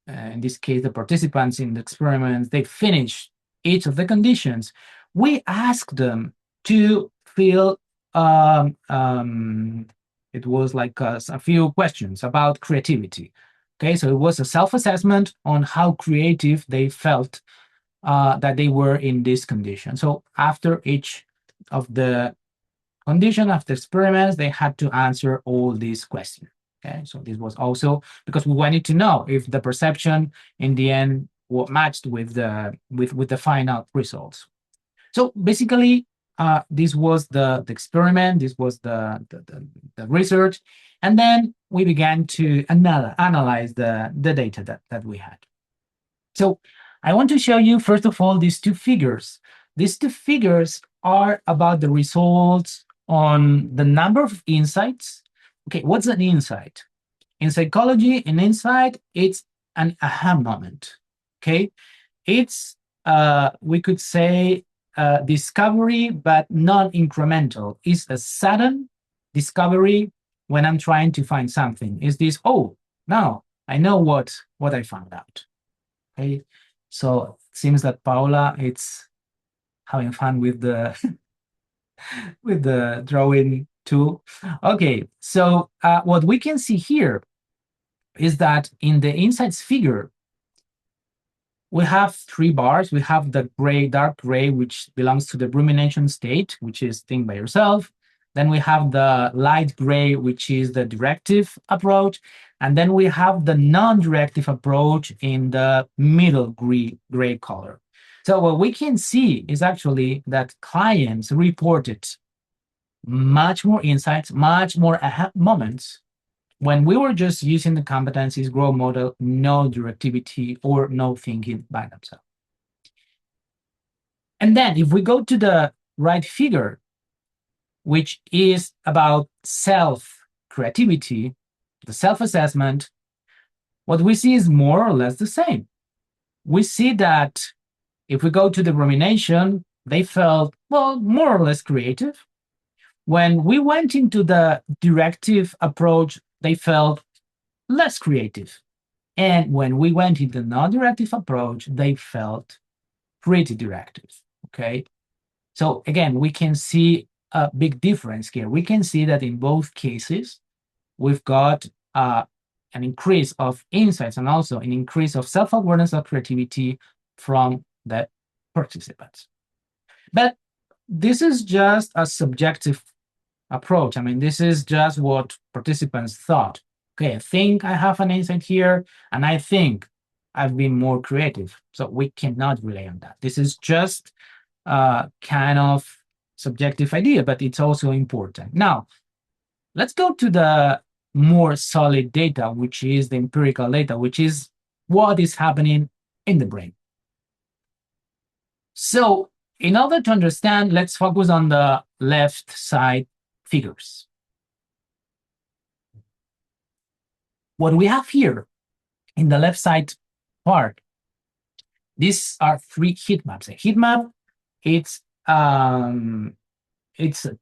in this case, the participants in the experiments, they finish each of the conditions, we ask them to fill, it was like a few questions about creativity. Okay, so it was a self-assessment on how creative they felt that they were in this condition. So after each of the condition, after experiments, they had to answer all these questions. Okay, so this was also because we wanted to know if the perception in the end matched with the final results. So basically, this was the experiment, this was the research, and then we began to analyze the data that we had. So I want to show you, first of all, these two figures. These two figures are about the results on the number of insights. Okay, what's an insight? In psychology, an insight, it's an aha moment. Okay, it's, we could say, discovery, but non-incremental. It's a sudden discovery when I'm trying to find something. Is this, oh, now I know what I found out. Okay, so it seems that Paula, it's having fun with the with the drawing tool. Okay, so what we can see here is that in the insights figure, we have three bars. We have the gray, dark gray, which belongs to the rumination state, which is think by yourself. Then we have the light gray, which is the directive approach. And then we have the non-directive approach in the middle gray color. So what we can see is actually that clients reported much more insights, much more aha moments when we were just using the competencies growth model, no directivity or no thinking by themselves. And then if we go to the right figure, which is about self-creativity, the self-assessment, what we see is more or less the same. We see that if we go to the rumination, they felt, well, more or less creative. When we went into the directive approach, they felt less creative. And when we went into the non-directive approach, they felt pretty directive, okay? So again, we can see a big difference here. We can see that in both cases, we've got an increase of insights and also an increase of self-awareness of creativity from the participants. But this is just a subjective approach. I mean, this is just what participants thought. Okay, I think I have an insight here, and I think I've been more creative. So we cannot rely on that. This is just a kind of subjective idea, but it's also important. Now, let's go to the more solid data, which is the empirical data, which is what is happening in the brain. So in order to understand, let's focus on the left side figures. What we have here in the left side part, these are three heat maps. A heat map, it's a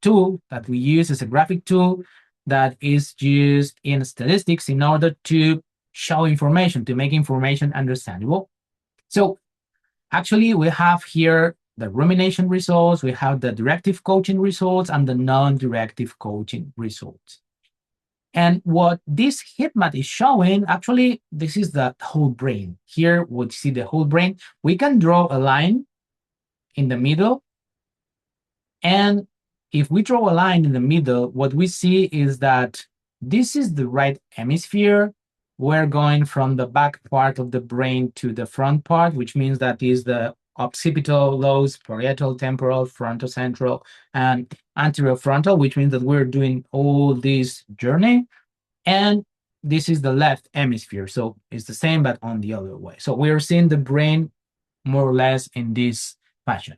tool that we use as a graphic tool that is used in statistics in order to show information, to make information understandable. So actually, we have here the rumination results, we have the directive coaching results, and the non-directive coaching results. And what this heat map is showing, actually, this is the whole brain. Here, we see the whole brain. We can draw a line in the middle And if we draw a line in the middle, what we see is that this is the right hemisphere. We're going from the back part of the brain to the front part, which means that is the occipital lobes, parietal, temporal, frontocentral, and anterior frontal, which means that we're doing all this journey. And this is the left hemisphere. So it's the same, but on the other way. So we're seeing the brain more or less in this fashion.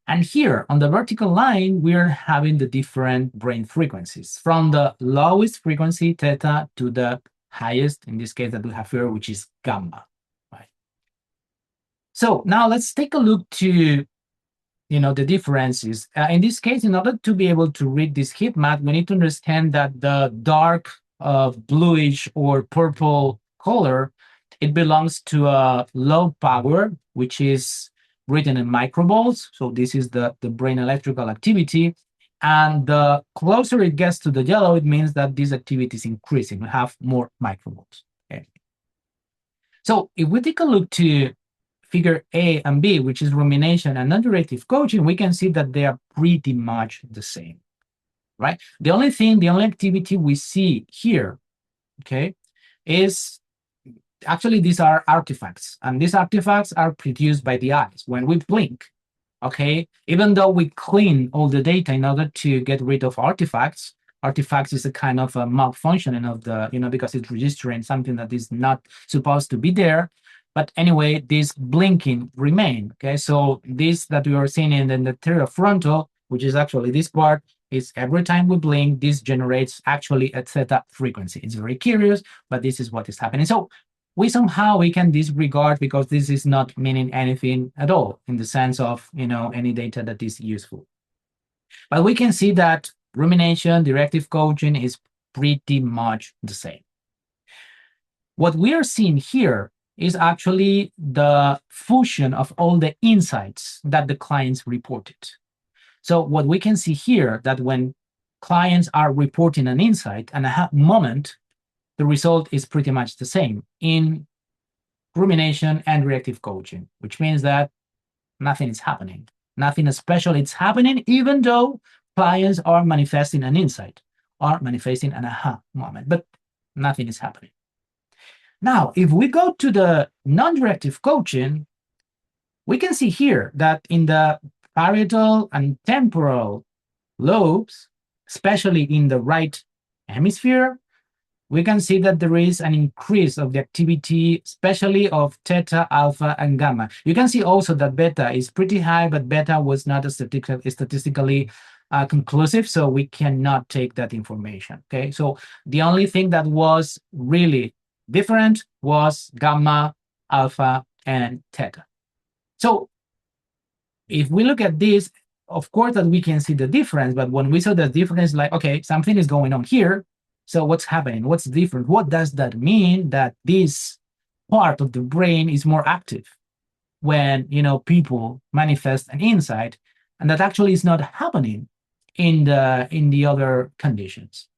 And here on the vertical line, we're having the different brain frequencies from the lowest frequency, theta, to the highest, in this case that we have here, which is gamma. Right? So now let's take a look to the differences. In this case, in order to be able to read this heat map, we need to understand that the dark bluish or purple color, it belongs to a low power, which is written in microvolts. So this is the brain electrical activity. And the closer it gets to the yellow, it means that this activity is increasing. We have more microvolts. Okay. So if we take a look to figure A and B, which is rumination and non-directive coaching, we can see that they are pretty much the same, right? The only activity we see here, okay, is actually these are artifacts, and these artifacts are produced by the eyes. When we blink, okay, even though we clean all the data in order to get rid of artifacts, artifacts is a kind of a malfunctioning of the, because it's registering something that is not supposed to be there. But anyway, this blinking remain, okay? So this that we are seeing in the anterior frontal, which is actually this part, is every time we blink, this generates actually a theta frequency. It's very curious, but this is what is happening. So we can disregard because this is not meaning anything at all in the sense of, any data that is useful. But we can see that rumination, directive coaching is pretty much the same. What we are seeing here is actually the fusion of all the insights that the clients reported. So what we can see here, that when clients are reporting an insight and a moment, the result is pretty much the same in rumination and directive coaching, which means that nothing is happening. Nothing special is happening, even though clients are manifesting an insight, are manifesting an aha moment, but nothing is happening. Now, if we go to the non-directive coaching, we can see here that in the parietal and temporal lobes, especially in the right hemisphere, we can see that there is an increase of the activity, especially of theta, alpha, and gamma. You can see also that beta is pretty high, but beta was not statistically conclusive, so we cannot take that information, okay? So the only thing that was really different was gamma, alpha, and theta. So if we look at this, of course that we can see the difference, but when we saw the difference, like, okay, something is going on here. So what's happening? What's different? What does that mean that this part of the brain is more active when, people manifest an insight, and that actually is not happening in the other conditions?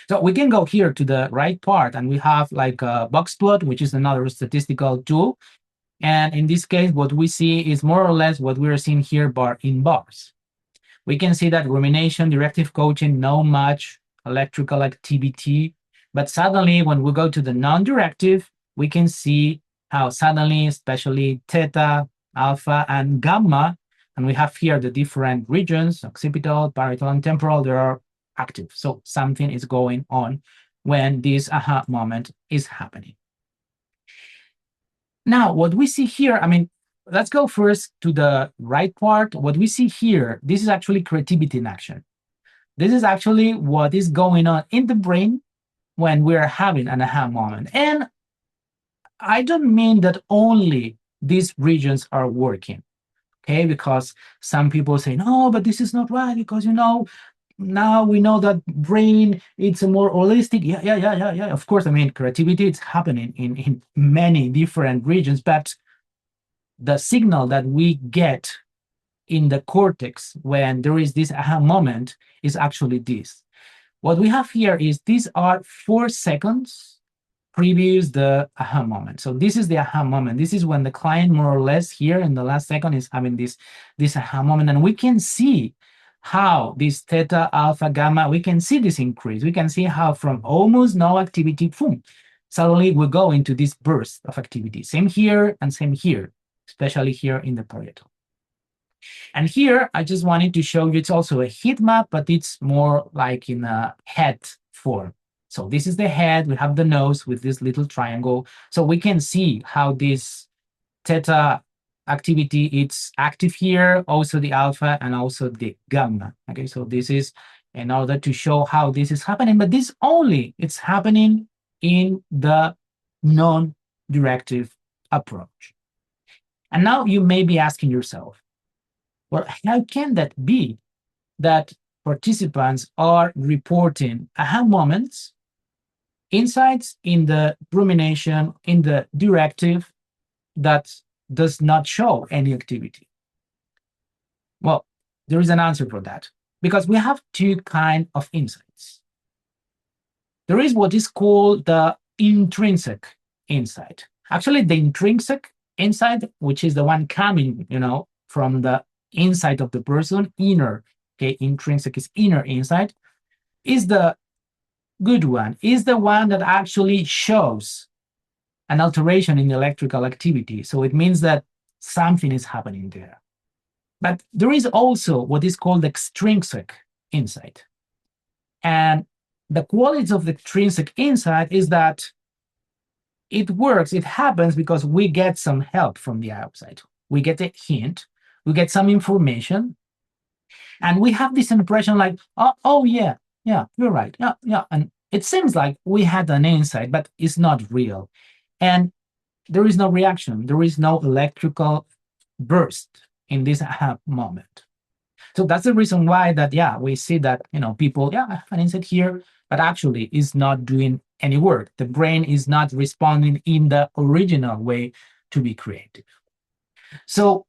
So we can go here to the right part, and we have like a box plot, which is another statistical tool. And in this case, what we see is more or less what we're seeing here in bars. We can see that rumination, directive coaching, no much electrical activity. But suddenly, when we go to the non-directive, we can see how suddenly, especially theta, alpha, and gamma, and we have here the different regions, occipital, parietal, and temporal, they are active. So something is going on when this aha moment is happening. Now, what we see here, let's go first to the right part. What we see here, this is actually creativity in action. This is actually what is going on in the brain when we're having an aha moment. And I don't mean that only these regions are working, okay? Because some people say, no, but this is not right because, now we know that brain, it's a more holistic. Yeah. Of course, creativity, it's happening in many different regions, but the signal that we get in the cortex when there is this aha moment is actually this. What we have here is these are 4 seconds previous the aha moment. So this is the aha moment. This is when the client more or less here in the last second is having this aha moment, and we can see how this theta, alpha, gamma, we can see this increase. We can see how from almost no activity, boom, suddenly we go into this burst of activity. Same here and same here, especially here in the parietal. And here, I just wanted to show you, it's also a heat map, but it's more like in a head form. So this is the head, we have the nose with this little triangle. So we can see how this theta activity, it's active here, also the alpha and also the gamma. Okay, so this is in order to show how this is happening, but this only, it's happening in the non-directive approach. And now you may be asking yourself, well, how can that be that participants are reporting aha moments, insights in the rumination, in the directive that does not show any activity? Well, there is an answer for that, because we have two kinds of insights. There is what is called the intrinsic insight. Actually, the intrinsic insight, which is the one coming, from the inside of the person, inner, okay, intrinsic is inner insight, is the good one, is the one that actually shows an alteration in electrical activity. So it means that something is happening there. But there is also what is called extrinsic insight. And the quality of the extrinsic insight is that it works, it happens because we get some help from the outside. We get a hint, we get some information, and we have this impression like, oh yeah, you're right, yeah. And it seems like we had an insight, but it's not real. And there is no reaction, there is no electrical burst in this aha moment. So that's the reason why that, we see that, people, I have an insight here, but actually is not doing any work. The brain is not responding in the original way to be creative. So,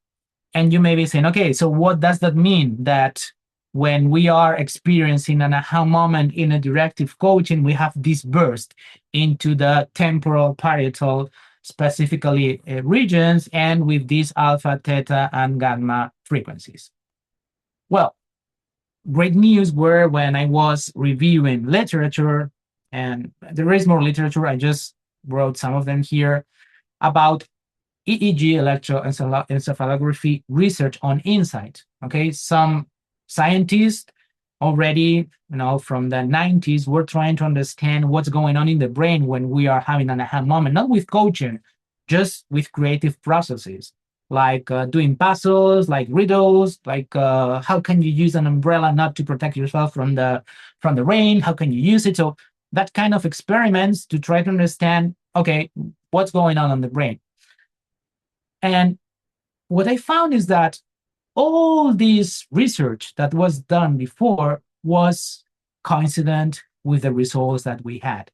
and you may be saying, okay, so what does that mean? That when we are experiencing an aha moment in a directive coaching, we have this burst into the temporal parietal, specifically regions, and with these alpha, theta, and gamma frequencies. Well, great news were when I was reviewing literature, and there is more literature, I just wrote some of them here, about EEG electroencephalography research on insight. Okay, some scientists already, from the 90s, were trying to understand what's going on in the brain when we are having an aha moment, not with coaching, just with creative processes, like doing puzzles, like riddles, like how can you use an umbrella not to protect yourself from the rain? How can you use it? So that kind of experiments to try to understand, okay, what's going on in the brain. And what I found is that all this research that was done before was coincident with the results that we had.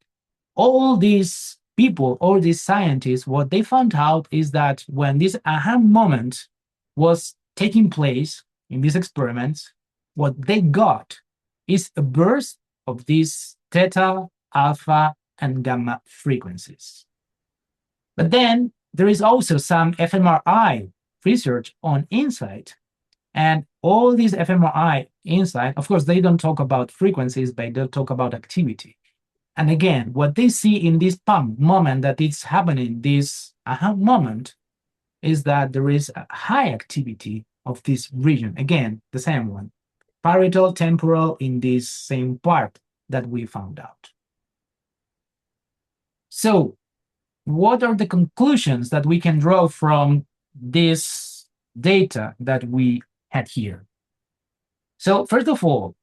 All these people, all these scientists, what they found out is that when this aha moment was taking place in these experiments, what they got is a burst of these theta, alpha, and gamma frequencies. But then there is also some fMRI research on insight. And all these fMRI insight, of course, they don't talk about frequencies, but they talk about activity. And again, what they see in this pump moment that it's happening, this aha moment, is that there is a high activity of this region. Again, the same one, parietal, temporal, in this same part that we found out. So what are the conclusions that we can draw from this data that we had here? So first of all,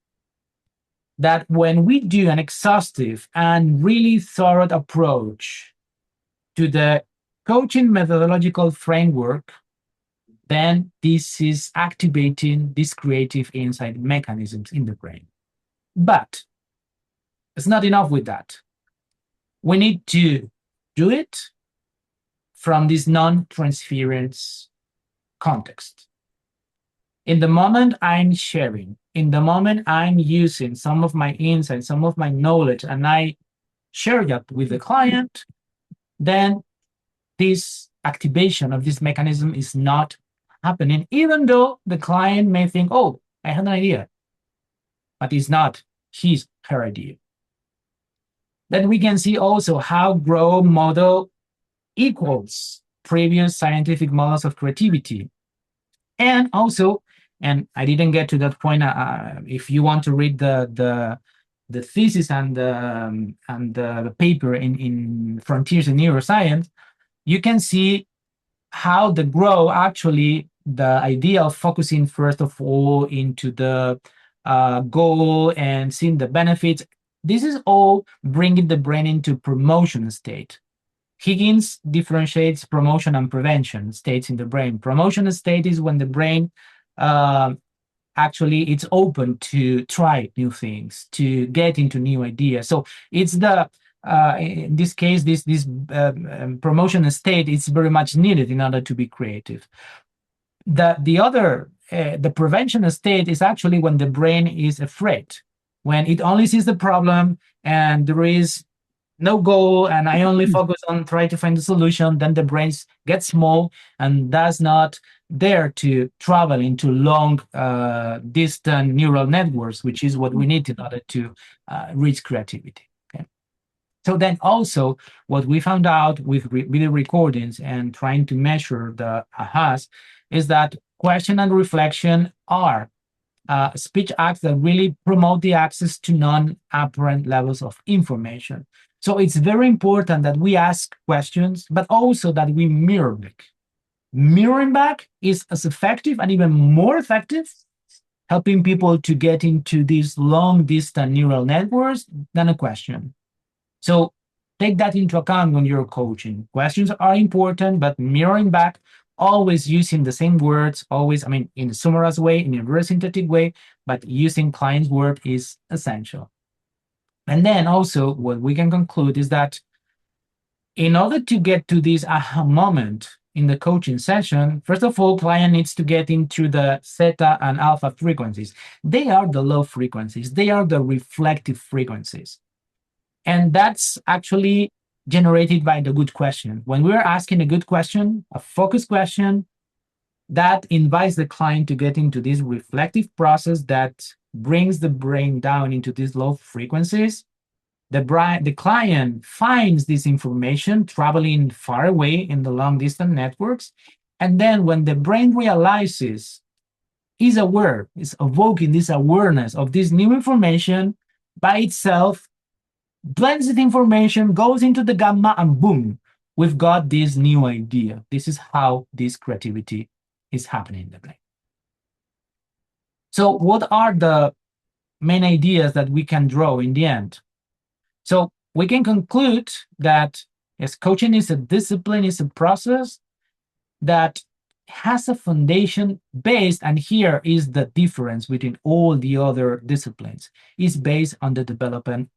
that when we do an exhaustive and really thorough approach to the coaching methodological framework, then this is activating these creative insight mechanisms in the brain. But it's not enough with that. We need to do it from this non-transference context. In the moment I'm sharing, in the moment I'm using some of my insights, some of my knowledge, and I share that with the client, then this activation of this mechanism is not happening, even though the client may think, oh, I have an idea, but it's not his, her idea. Then we can see also how growth model equals previous scientific models of creativity. And also, and I didn't get to that point, if you want to read the thesis and the paper in Frontiers in Neuroscience, you can see how the grow actually, the idea of focusing first of all into the goal and seeing the benefits, this is all bringing the brain into promotion state. Higgins differentiates promotion and prevention states in the brain. Promotion state is when the brain uh, actually it's open to try new things, to get into new ideas. So it's the in this case, this promotion state is very much needed in order to be creative. The other the prevention state is actually when the brain is afraid, when it only sees the problem and there is no goal and I only focus on trying to find the solution, then the brain gets small and does not dare to travel into long distant neural networks, which is what we need in order to reach creativity. Okay. So then also what we found out with video recordings and trying to measure the ahas is that question and reflection are speech acts that really promote the access to non-apparent levels of information. So it's very important that we ask questions, but also that we mirror back. Mirroring back is as effective and even more effective, helping people to get into these long distant neural networks than a question. So take that into account when you're coaching. Questions are important, but mirroring back, always using the same words, always, I mean, in a summarized way, in a very synthetic way, but using client's word is essential. And then also what we can conclude is that in order to get to this aha moment in the coaching session, first of all, client needs to get into the theta and alpha frequencies. They are the low frequencies. They are the reflective frequencies. And that's actually generated by the good question. When we're asking a good question, a focused question, that invites the client to get into this reflective process that brings the brain down into these low frequencies. The client finds this information traveling far away in the long distance networks. And then when the brain realizes, is aware, is evoking this awareness of this new information by itself, blends the information, goes into the gamma, and boom, we've got this new idea. This is how this creativity is happening in the brain. So what are the main ideas that we can draw in the end? So we can conclude that yes, coaching is a discipline, is a process that has a foundation based, and here is the difference between all the other disciplines, is based on the development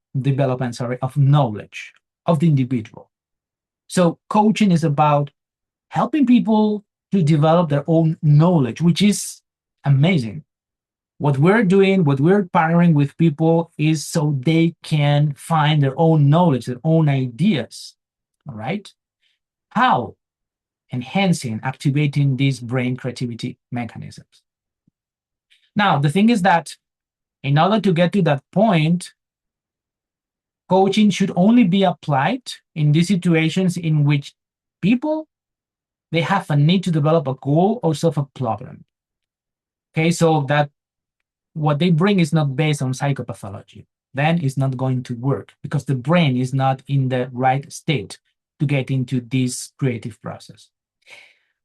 of knowledge of the individual. So coaching is about helping people to develop their own knowledge, which is amazing. What we're doing, what we're partnering with people is so they can find their own knowledge, their own ideas. All right? How? Enhancing, activating these brain creativity mechanisms. Now, the thing is that in order to get to that point, coaching should only be applied in these situations in which people, they have a need to develop a goal or solve a problem. Okay, so that what they bring is not based on psychopathology. Then it's not going to work because the brain is not in the right state to get into this creative process.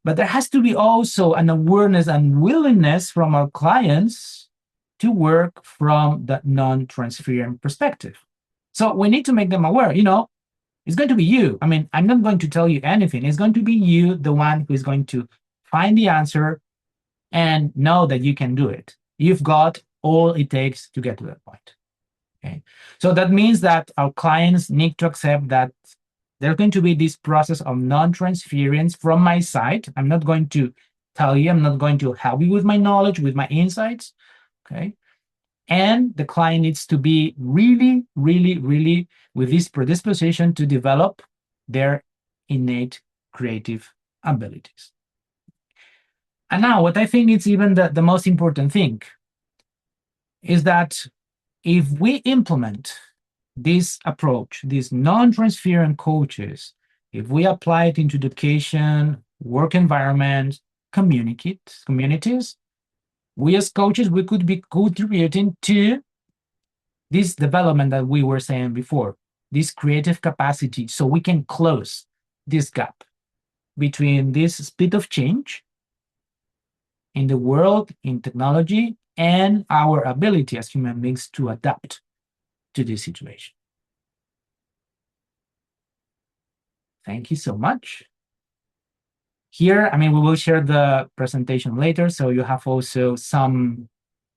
But there has to be also an awareness and willingness from our clients to work from the non-transferent perspective. So we need to make them aware, it's going to be you. I mean, I'm not going to tell you anything. It's going to be you, the one who is going to find the answer and know that you can do it. You've got all it takes to get to that point. Okay. So that means that our clients need to accept that there's going to be this process of non-transference from my side. I'm not going to tell you, I'm not going to help you with my knowledge, with my insights. Okay. And the client needs to be really, really, really with this predisposition to develop their innate creative abilities. And now what I think is even the most important thing is that if we implement this approach, these non-transferent coaches, if we apply it into education, work environments, communities, we as coaches, we could be contributing to this development that we were saying before, this creative capacity, so we can close this gap between this speed of change in the world, in technology, and our ability as human beings to adapt to this situation. Thank you so much. Here, we will share the presentation later, so you have also some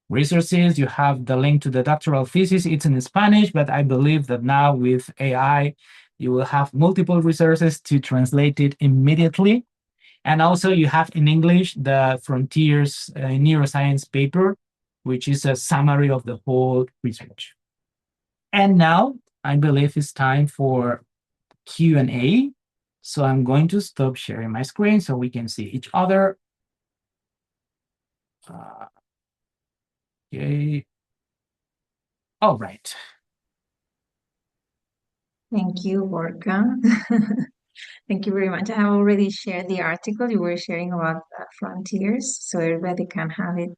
resources. You have the link to the doctoral thesis. It's in Spanish, but I believe that now with AI, you will have multiple resources to translate it immediately. And also you have in English the Frontiers in Neuroscience paper, which is a summary of the whole research. And now I believe it's time for Q&A. So I'm going to stop sharing my screen so we can see each other. Okay. All right. Thank you, Gorka. Thank you very much. I have already shared the article you were sharing about frontiers, so everybody can have it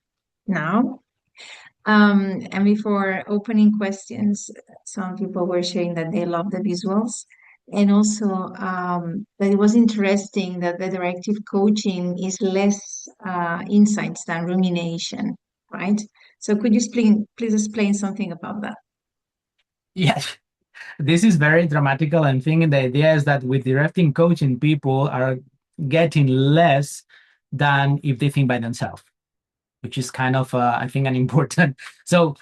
now. And before opening questions, some people were sharing that they love the visuals, and also that it was interesting that the directive coaching is less insights than rumination, right? So could you please explain something about that? Yes, this is very dramatical, and thinking the idea is that with directing coaching, people are getting less than if they think by themselves, which is kind of, I think, an important. So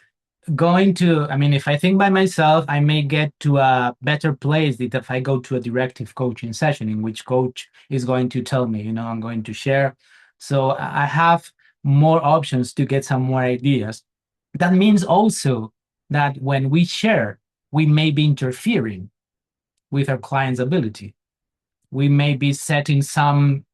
if I think by myself, I may get to a better place than if I go to a directive coaching session in which coach is going to tell me, I'm going to share. So I have more options to get some more ideas. That means also that when we share, we may be interfering with our client's ability. We may be setting some,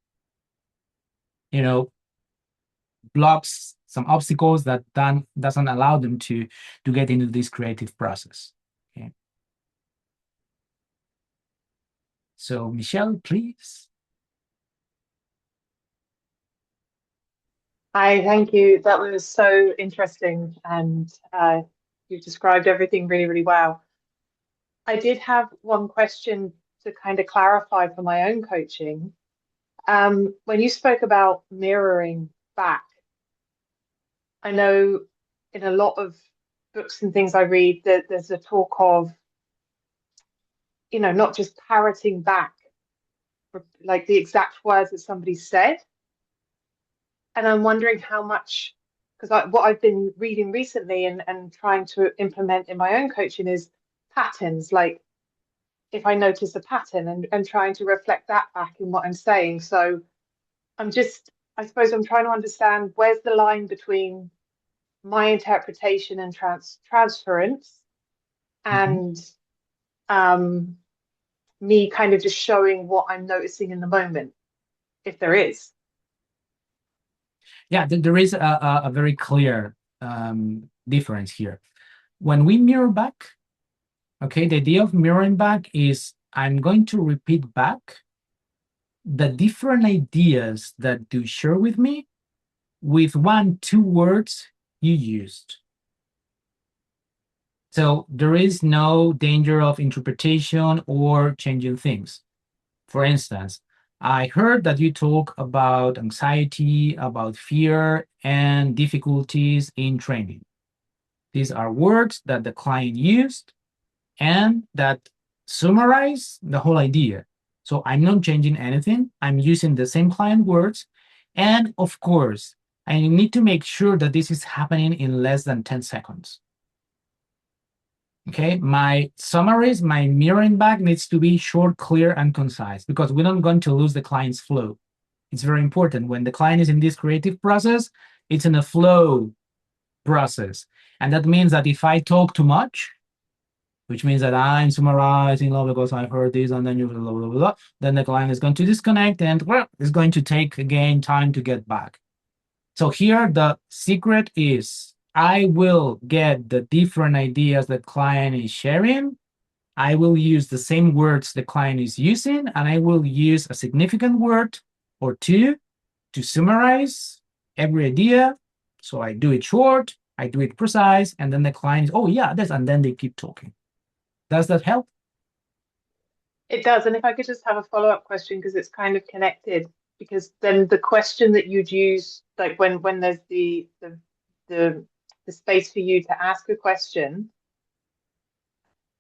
blocks, some obstacles that doesn't allow them to get into this creative process. Okay. So Michelle, please. Hi, thank you. That was so interesting, and you described everything really, really well. I did have one question to kind of clarify for my own coaching. When you spoke about mirroring back, I know in a lot of books and things I read that there's a talk of, not just parroting back, like the exact words that somebody said. And I'm wondering how much, because what I've been reading recently and trying to implement in my own coaching is patterns, like if I notice a pattern and trying to reflect that back in what I'm saying. So I suppose I'm trying to understand where's the line between my interpretation and transference and me kind of just showing what I'm noticing in the moment, if there is. Yeah, there is a very clear difference here. When we mirror back, okay, the idea of mirroring back is I'm going to repeat back the different ideas that you share with me with 1-2 words you used. So there is no danger of interpretation or changing things. For instance, I heard that you talk about anxiety, about fear, and difficulties in training. These are words that the client used and that summarize the whole idea. So I'm not changing anything. I'm using the same client words. And of course, I need to make sure that this is happening in less than 10 seconds. Okay, my summaries, my mirroring back needs to be short, clear, and concise because we're not going to lose the client's flow. It's very important. When the client is in this creative process, it's in a flow process. And that means that if I talk too much, which means that I'm summarizing because I heard this and then you blah, blah, blah, blah. Then the client is going to disconnect and it's going to take again time to get back. So here the secret is I will get the different ideas that client is sharing. I will use the same words the client is using, and I will use a significant word or two to summarize every idea. So I do it short, I do it precise, and then the client is, oh yeah, this, and then they keep talking. Does that help? It does. And if I could just have a follow-up question, because it's kind of connected, because then the question that you'd use, like when there's the space for you to ask a question,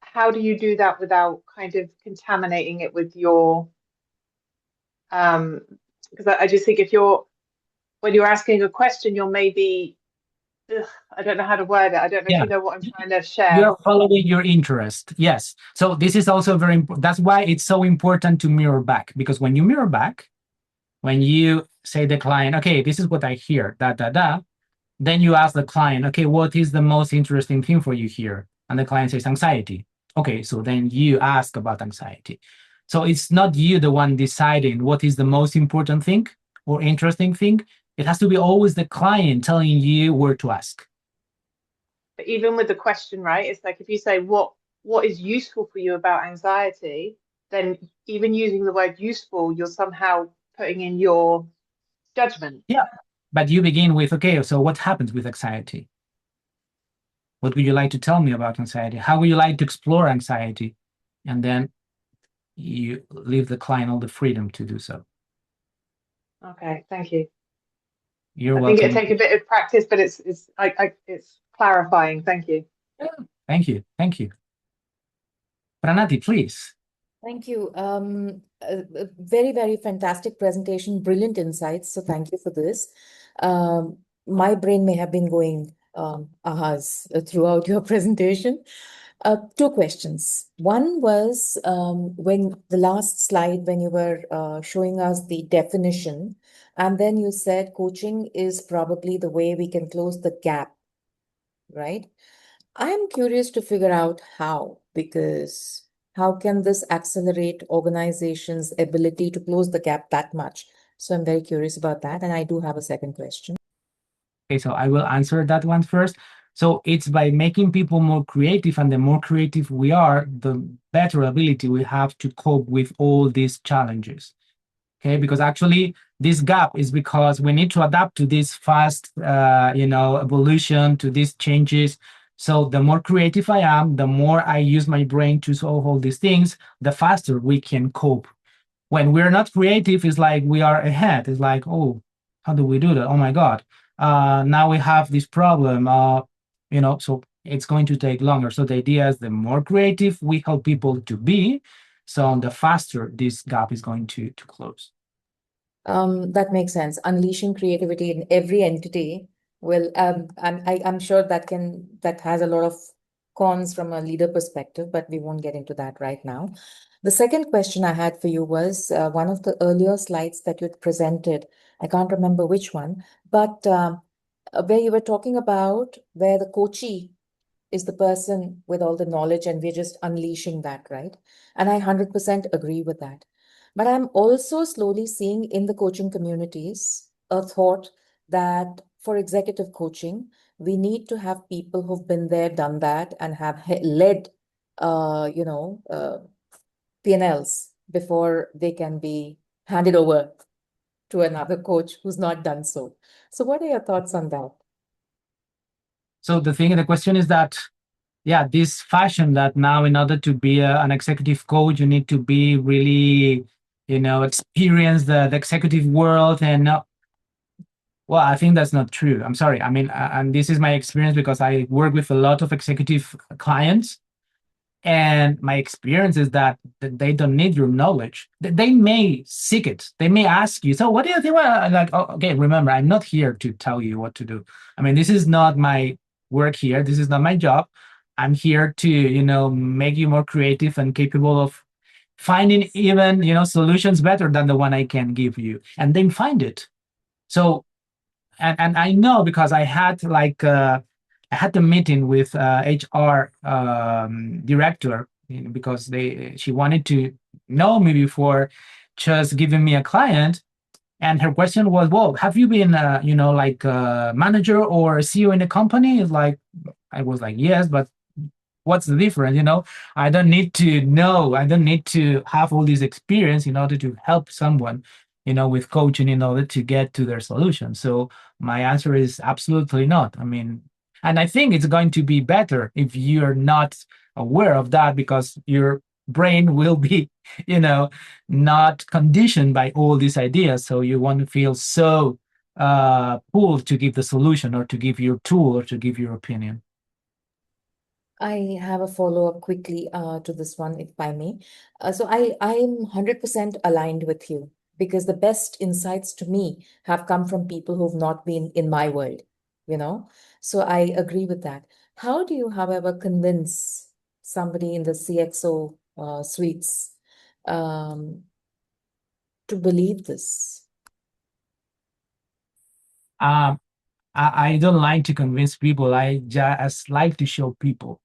how do you do that without kind of contaminating it with your because I just think when you're asking a question, you're maybe I don't know how to word it. I don't know if you know what I'm trying to share. You're following your interest. Yes. So this is also very important. That's why it's so important to mirror back, because when you mirror back, when you say to the client, okay, this is what I hear, then you ask the client, okay, what is the most interesting thing for you here? And the client says anxiety. Okay, so then you ask about anxiety. So it's not you the one deciding what is the most important thing or interesting thing. It has to be always the client telling you where to ask. But even with the question, right? It's like if you say what is useful for you about anxiety, then even using the word useful, you're somehow putting in your judgment. Yeah, but you begin with, okay, so what happens with anxiety? What would you like to tell me about anxiety? How would you like to explore anxiety? And then you leave the client all the freedom to do so. Okay, thank you. You're welcome. welcome. I think it'll take a bit of practice, but it's clarifying. Thank you. Yeah, thank you. Thank you. Pranati, please. Thank you. A very, very fantastic presentation, brilliant insights. So thank you for this. My brain may have been going ahas throughout your presentation. Two questions. One was when the last slide, when you were showing us the definition, and then you said coaching is probably the way we can close the gap, right? I'm curious to figure out how, because how can this accelerate organizations' ability to close the gap that much? So I'm very curious about that. And I do have a second question. Okay, so I will answer that one first. So it's by making people more creative, and the more creative we are, the better ability we have to cope with all these challenges. Okay, because actually this gap is because we need to adapt to this fast, evolution, to these changes. So the more creative I am, the more I use my brain to solve all these things, the faster we can cope. When we're not creative, it's like we are ahead. It's like, oh, how do we do that? Oh my God. Now we have this problem, so it's going to take longer. So the idea is the more creative we help people to be, so the faster this gap is going to close. That makes sense. Unleashing creativity in every entity will, I'm sure that has a lot of cons from a leader perspective, but we won't get into that right now. The second question I had for you was one of the earlier slides that you'd presented. I can't remember which one, but where you were talking about where the coachee is the person with all the knowledge and we're just unleashing that, right? And I 100% agree with that. But I'm also slowly seeing in the coaching communities a thought that for executive coaching, we need to have people who've been there, done that, and have led, P&Ls before they can be handed over to another coach who's not done so. So what are your thoughts on that? So the question is that, this fashion that now in order to be an executive coach, you need to be really, experience the executive world. And well, I think that's not true. I'm sorry. I mean, and this is my experience because I work with a lot of executive clients. And my experience is that they don't need your knowledge. They may seek it. They may ask you, so what do you think? Well, like, oh, okay, remember, I'm not here to tell you what to do. I mean, this is not my work here. This is not my job. I'm here to, make you more creative and capable of finding even, solutions better than the one I can give you. And then find it. So, and I know because I had like, I had a meeting with HR director because she wanted to know me before just giving me a client. And her question was, well, have you been, like a manager or a CEO in a company? It's like, I was like, yes, but what's the difference? I don't need to know. I don't need to have all this experience in order to help someone, with coaching in order to get to their solution. So my answer is absolutely not. I mean, and I think it's going to be better if you're not aware of that, because your brain will be, not conditioned by all these ideas. So you won't feel so pulled to give the solution or to give your tool or to give your opinion. I have a follow-up quickly to this one, if I may. So I'm 100% aligned with you, because the best insights to me have come from people who've not been in my world, So I agree with that. How do you, however, convince somebody in the CXO suites to believe this? I don't like to convince people. I just like to show people.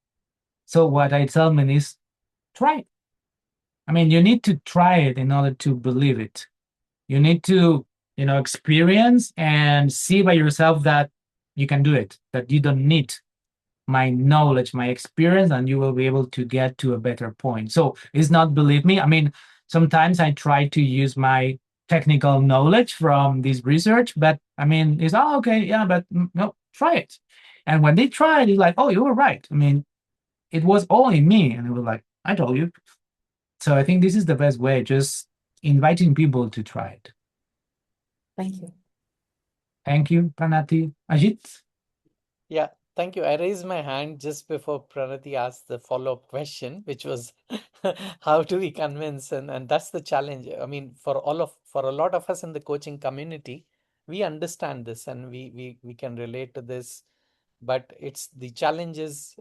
So what I tell them is, try it. I mean, you need to try it in order to believe it. You need to, experience and see by yourself that you can do it, that you don't need my knowledge, my experience, and you will be able to get to a better point. So it's not believe me. I mean, sometimes I try to use my technical knowledge from this research, but I mean, it's okay, yeah, but no, try it. And when they try it, it's like, oh, you were right. I mean, it was all in me. And it was like, I told you. So I think this is the best way, just inviting people to try it. Thank you. Thank you, Pranati. Ajit? Yeah, thank you. I raised my hand just before Pranati asked the follow-up question, which was how do we convince? And that's the challenge. I mean, for a lot of us in the coaching community, we understand this and we can relate to this, but it's the challenges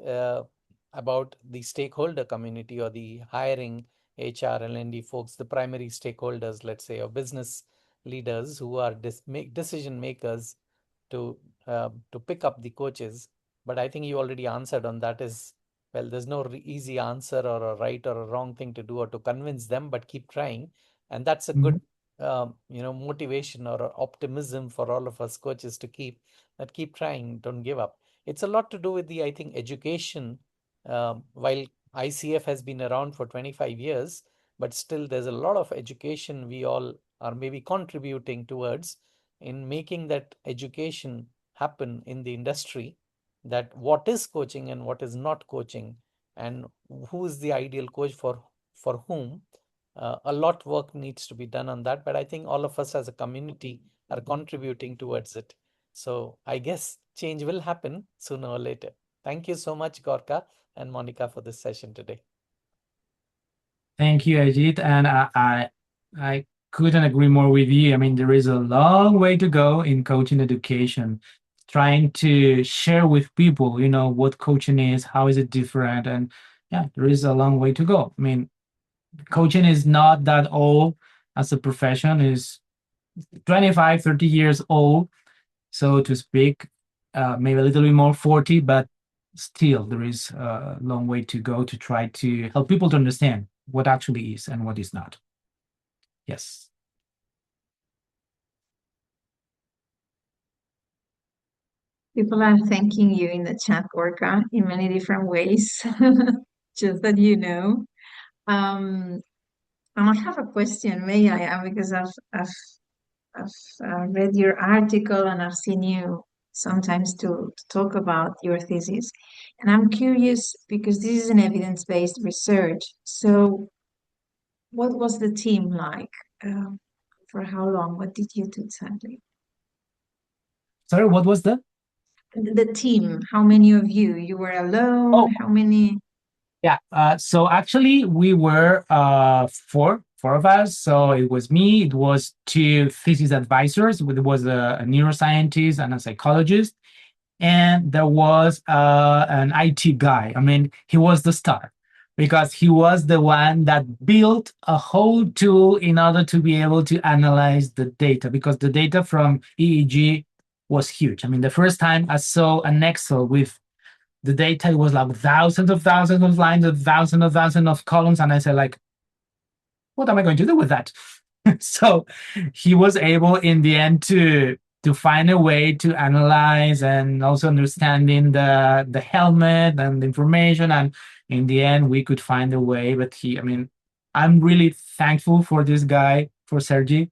about the stakeholder community or the hiring HR, L&D folks, the primary stakeholders, let's say, or business leaders who are decision makers to pick up the coaches. But I think you already answered on that is, well, there's no easy answer or a right or a wrong thing to do or to convince them, but keep trying. And that's a good, motivation or optimism for all of us coaches to keep trying, don't give up. It's a lot to do with the, I think, education. While ICF has been around for 25 years, but still there's a lot of education we all are maybe contributing towards in making that education happen in the industry, that what is coaching and what is not coaching, and who is the ideal coach for whom. A lot work needs to be done on that, but I think all of us as a community are contributing towards it. So I guess change will happen sooner or later. Thank you so much, Gorka and Monica, for this session today. Thank you, Ajit. And I couldn't agree more with you. I mean, there is a long way to go in coaching education, trying to share with people, what coaching is, how is it different, and yeah, there is a long way to go. I mean, coaching is not that old as a profession. Is 25, 30 years old, so to speak, maybe a little bit more 40, but still there is a long way to go to try to help people to understand what actually is and what is not. Yes. People are thanking you in the chat, Gorka, in many different ways, just that you know. And I have a question, may I? Because I've read your article and I've seen you sometimes to talk about your thesis. And I'm curious because this is an evidence-based research. So what was the team like? For how long? What did you do exactly? Sorry, what was that? The team, how many of you? You were alone? Oh, How many? yeah. So actually, we were four of us. So it was me. It was two thesis advisors. There was a neuroscientist and a psychologist, and there was an IT guy. I mean, he was the star because he was the one that built a whole tool in order to be able to analyze the data, because the data from EEG was huge. I mean, the first time I saw an Excel with the data was like thousands of lines, thousands of columns. And I said, like, what am I going to do with that? So he was able in the end to find a way to analyze and also understanding the helmet and the information. And in the end, we could find a way. But I'm really thankful for this guy, for Sergi.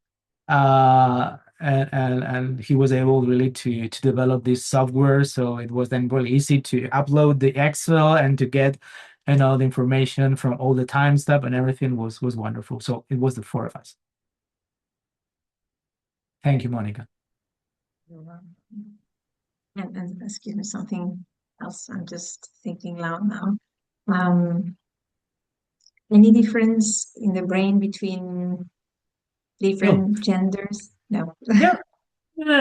And he was able really to develop this software. So it was then really easy to upload the Excel and to get the information from all the time stuff, and everything was wonderful. So it was the four of us. Thank you, Monica. And excuse me, something else. I'm just thinking loud now. Any difference in the brain between different genders? No. Yeah.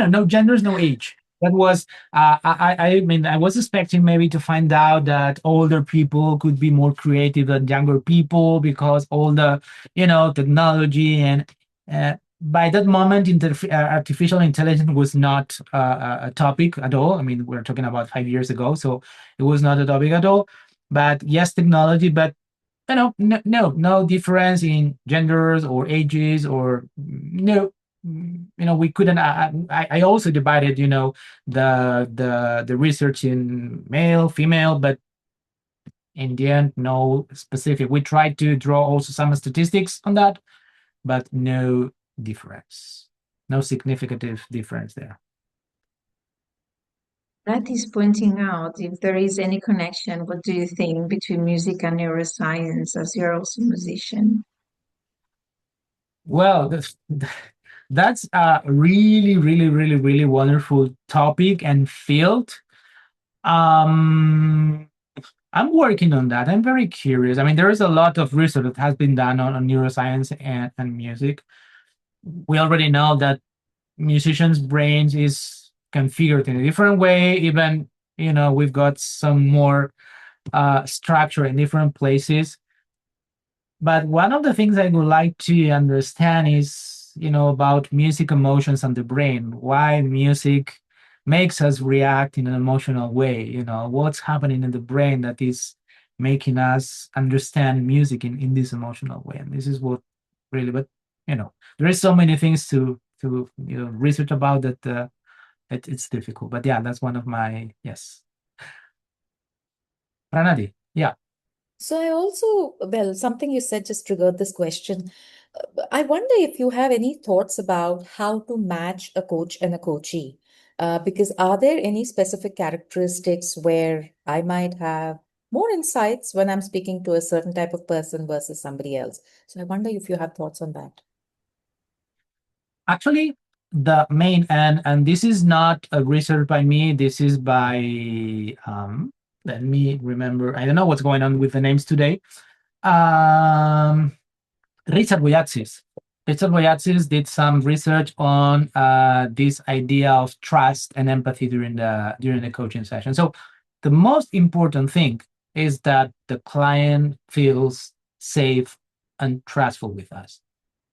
No genders, no age. That was I was expecting maybe to find out that older people could be more creative than younger people because all the technology, and by that moment artificial intelligence was not a topic at all. I mean, we're talking about 5 years ago, so it was not a topic at all. But yes, technology, but no difference in genders or ages, or no. We couldn't. I also divided, the research in male, female, but in the end, no specific. We tried to draw also some statistics on that, but no difference, no significant difference there. That is pointing out if there is any connection. What do you think between music and neuroscience, as you're also a musician? Well, that's a really, really, really, really wonderful topic and field. I'm working on that. I'm very curious. I mean, there is a lot of research that has been done on neuroscience and music. We already know that musicians' brains is configured in a different way. Even, we've got some more structure in different places. But one of the things I would like to understand is, about music emotions and the brain, why music makes us react in an emotional way, what's happening in the brain that is making us understand music in this emotional way. And this is what really, but, there is so many things to research about that it's difficult. But yeah, that's one of my, yes. Pranadi, yeah. So I also, well, something you said just triggered this question. I wonder if you have any thoughts about how to match a coach and a coachee. Because are there any specific characteristics where I might have more insights when I'm speaking to a certain type of person versus somebody else? So I wonder if you have thoughts on that. Actually, the main, and this is not a research by me, this is by let me remember, I don't know what's going on with the names today. Richard Boyatzis did some research on this idea of trust and empathy during the coaching session. So the most important thing is that the client feels safe and trustful with us.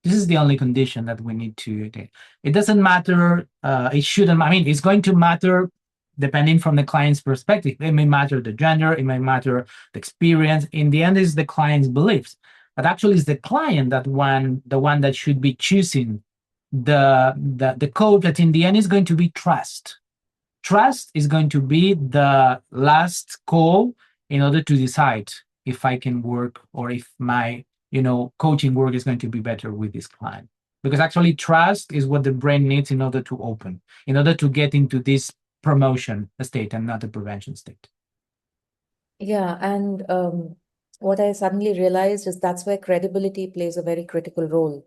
This is the only condition that we need to take. It doesn't matter. It shouldn't. I mean, it's going to matter depending from the client's perspective. It may matter the gender. It may matter the experience. In the end, it's the client's beliefs. But actually, it's the client the one that should be choosing the coach. That in the end is going to be trust. Trust is going to be the last call in order to decide if I can work or if my coaching work is going to be better with this client. Because actually trust is what the brain needs in order to open, in order to get into this promotion state and not the prevention state. Yeah, and what I suddenly realized is that's where credibility plays a very critical role.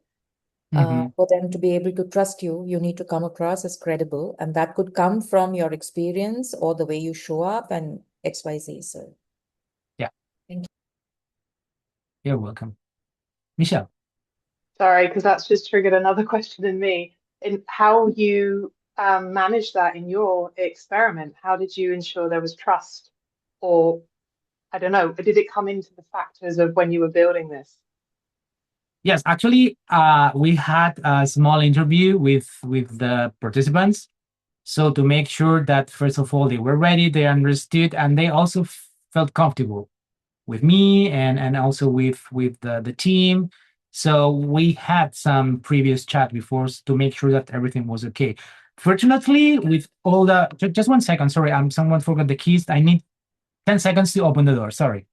For them to be able to trust you, you need to come across as credible, and that could come from your experience or the way you show up and XYZ. So, yeah. Thank you. You're welcome. Michelle. Sorry, because that's just triggered another question in me. In how you managed that in your experiment, how did you ensure there was trust? Or, I don't know, did it come into the factors of when you were building this? Yes, actually, we had a small interview with the participants. So to make sure that, first of all, they were ready, they understood, and they also felt comfortable with me and also with the team. So we had some previous chat before to make sure that everything was okay. Fortunately, with all the just 1 second, sorry, someone forgot the keys. I need 10 seconds to open the door. Sorry.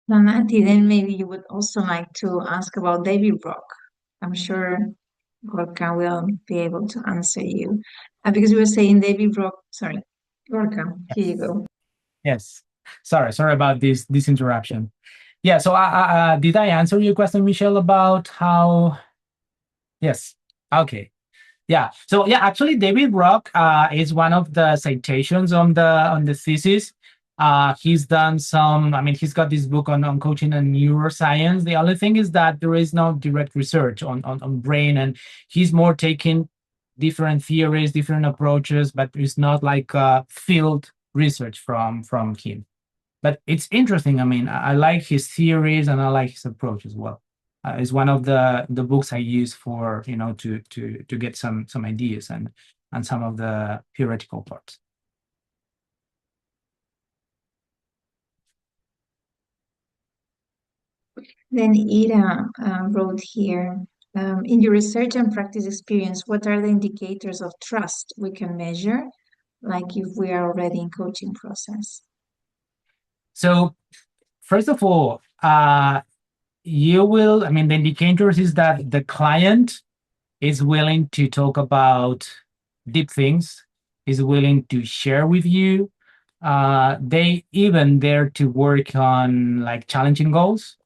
Nati, then maybe you would also like to ask about David Rock. I'm sure Gorka will be able to answer you. Because you were saying David Rock, sorry, Gorka, here you go. Yes. Sorry about this interruption. Yeah, so did I answer your question, Michelle, about how? Yes. Okay. Yeah. So yeah, actually, David Rock is one of the citations on the thesis. He's done some. I mean, he's got this book on coaching and neuroscience. The only thing is that there is no direct research on brain, and he's more taking different theories, different approaches, but it's not like field research from him. But it's interesting. I mean, I like his theories and I like his approach as well. It's one of the books I use for to get some ideas and some of the theoretical parts. Then Ira wrote here, in your research and practice experience, what are the indicators of trust we can measure, like if we are already in coaching process? So first of all, you will. I mean, the indicators is that the client is willing to talk about deep things, is willing to share with you. They even dare to work on like challenging goals.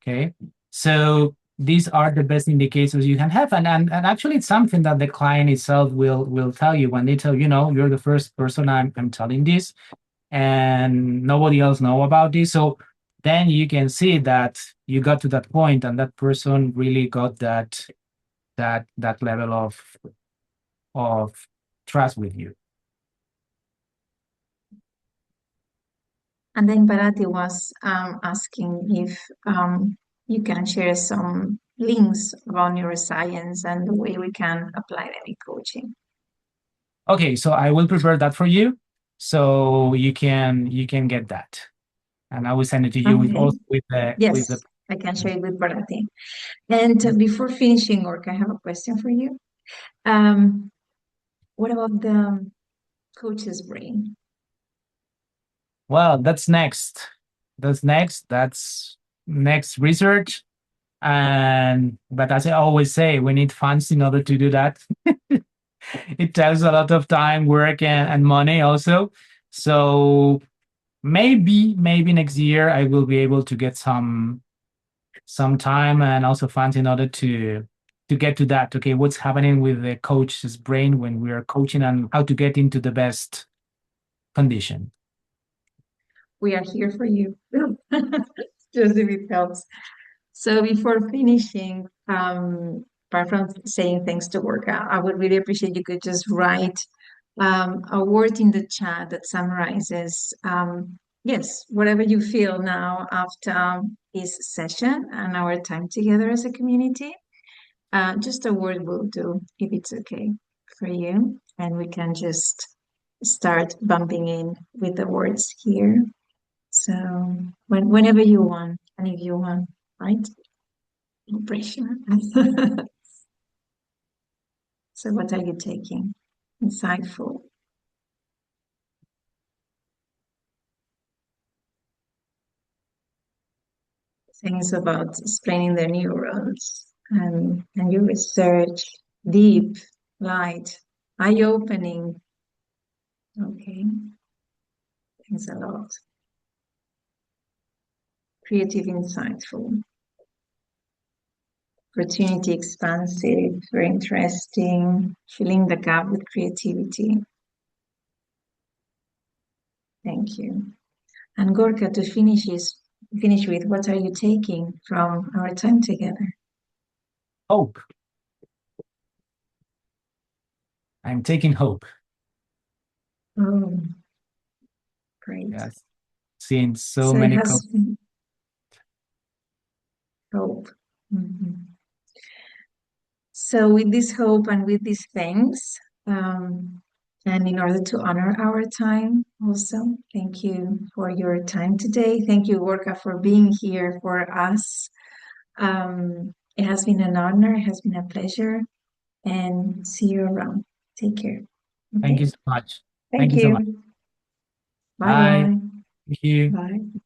Okay. So these are the best indicators you can have. And actually it's something that the client itself will tell you when they tell you, you're the first person I'm telling this and nobody else know about this. So then you can see that you got to that point and that person really got that level of trust with you. And then Barati was asking if you can share some links about neuroscience and the way we can apply them in coaching. Okay, so I will prepare that for you, so you can get that, and I will send it to you Okay. with the Yes, I can share it with Barati. And before finishing, Orca, I have a question for you. What about the coach's brain? Well, that's next. That's next research. But as I always say, we need funds in order to do that. It takes a lot of time, work, and money also. So maybe next year I will be able to get some time and also funds in order to get to that. Okay, what's happening with the coach's brain when we are coaching and how to get into the best condition. We are here for you. Just if it helps. So before finishing, apart from saying thanks to Gorka, I would really appreciate you could just write a word in the chat that summarizes, yes, whatever you feel now after this session and our time together as a community. Just a word will do if it's okay for you. And we can just start bumping in with the words here. So whenever you want, and if you want, right? No pressure. So what are you taking? Insightful. Things about explaining the neurons and your research, deep, light, eye-opening. Okay. Thanks a lot. Creative, insightful. Opportunity, expansive, very interesting. Filling the gap with creativity. Thank you. And Gorka, to finish with, what are you taking from our time together? Hope. I'm taking hope. Oh, great. Yes. Seeing so So it many has been hope. Mhm. So with this hope and with these thanks, and in order to honor our time also, thank you for your time today. Thank you, Gorka, for being here for us. It has been an honor, it has been a pleasure, and see you around. Take care. Thank Okay? you so much. Thank Thank you so much. you. Bye. Bye-bye. Thank you. Bye.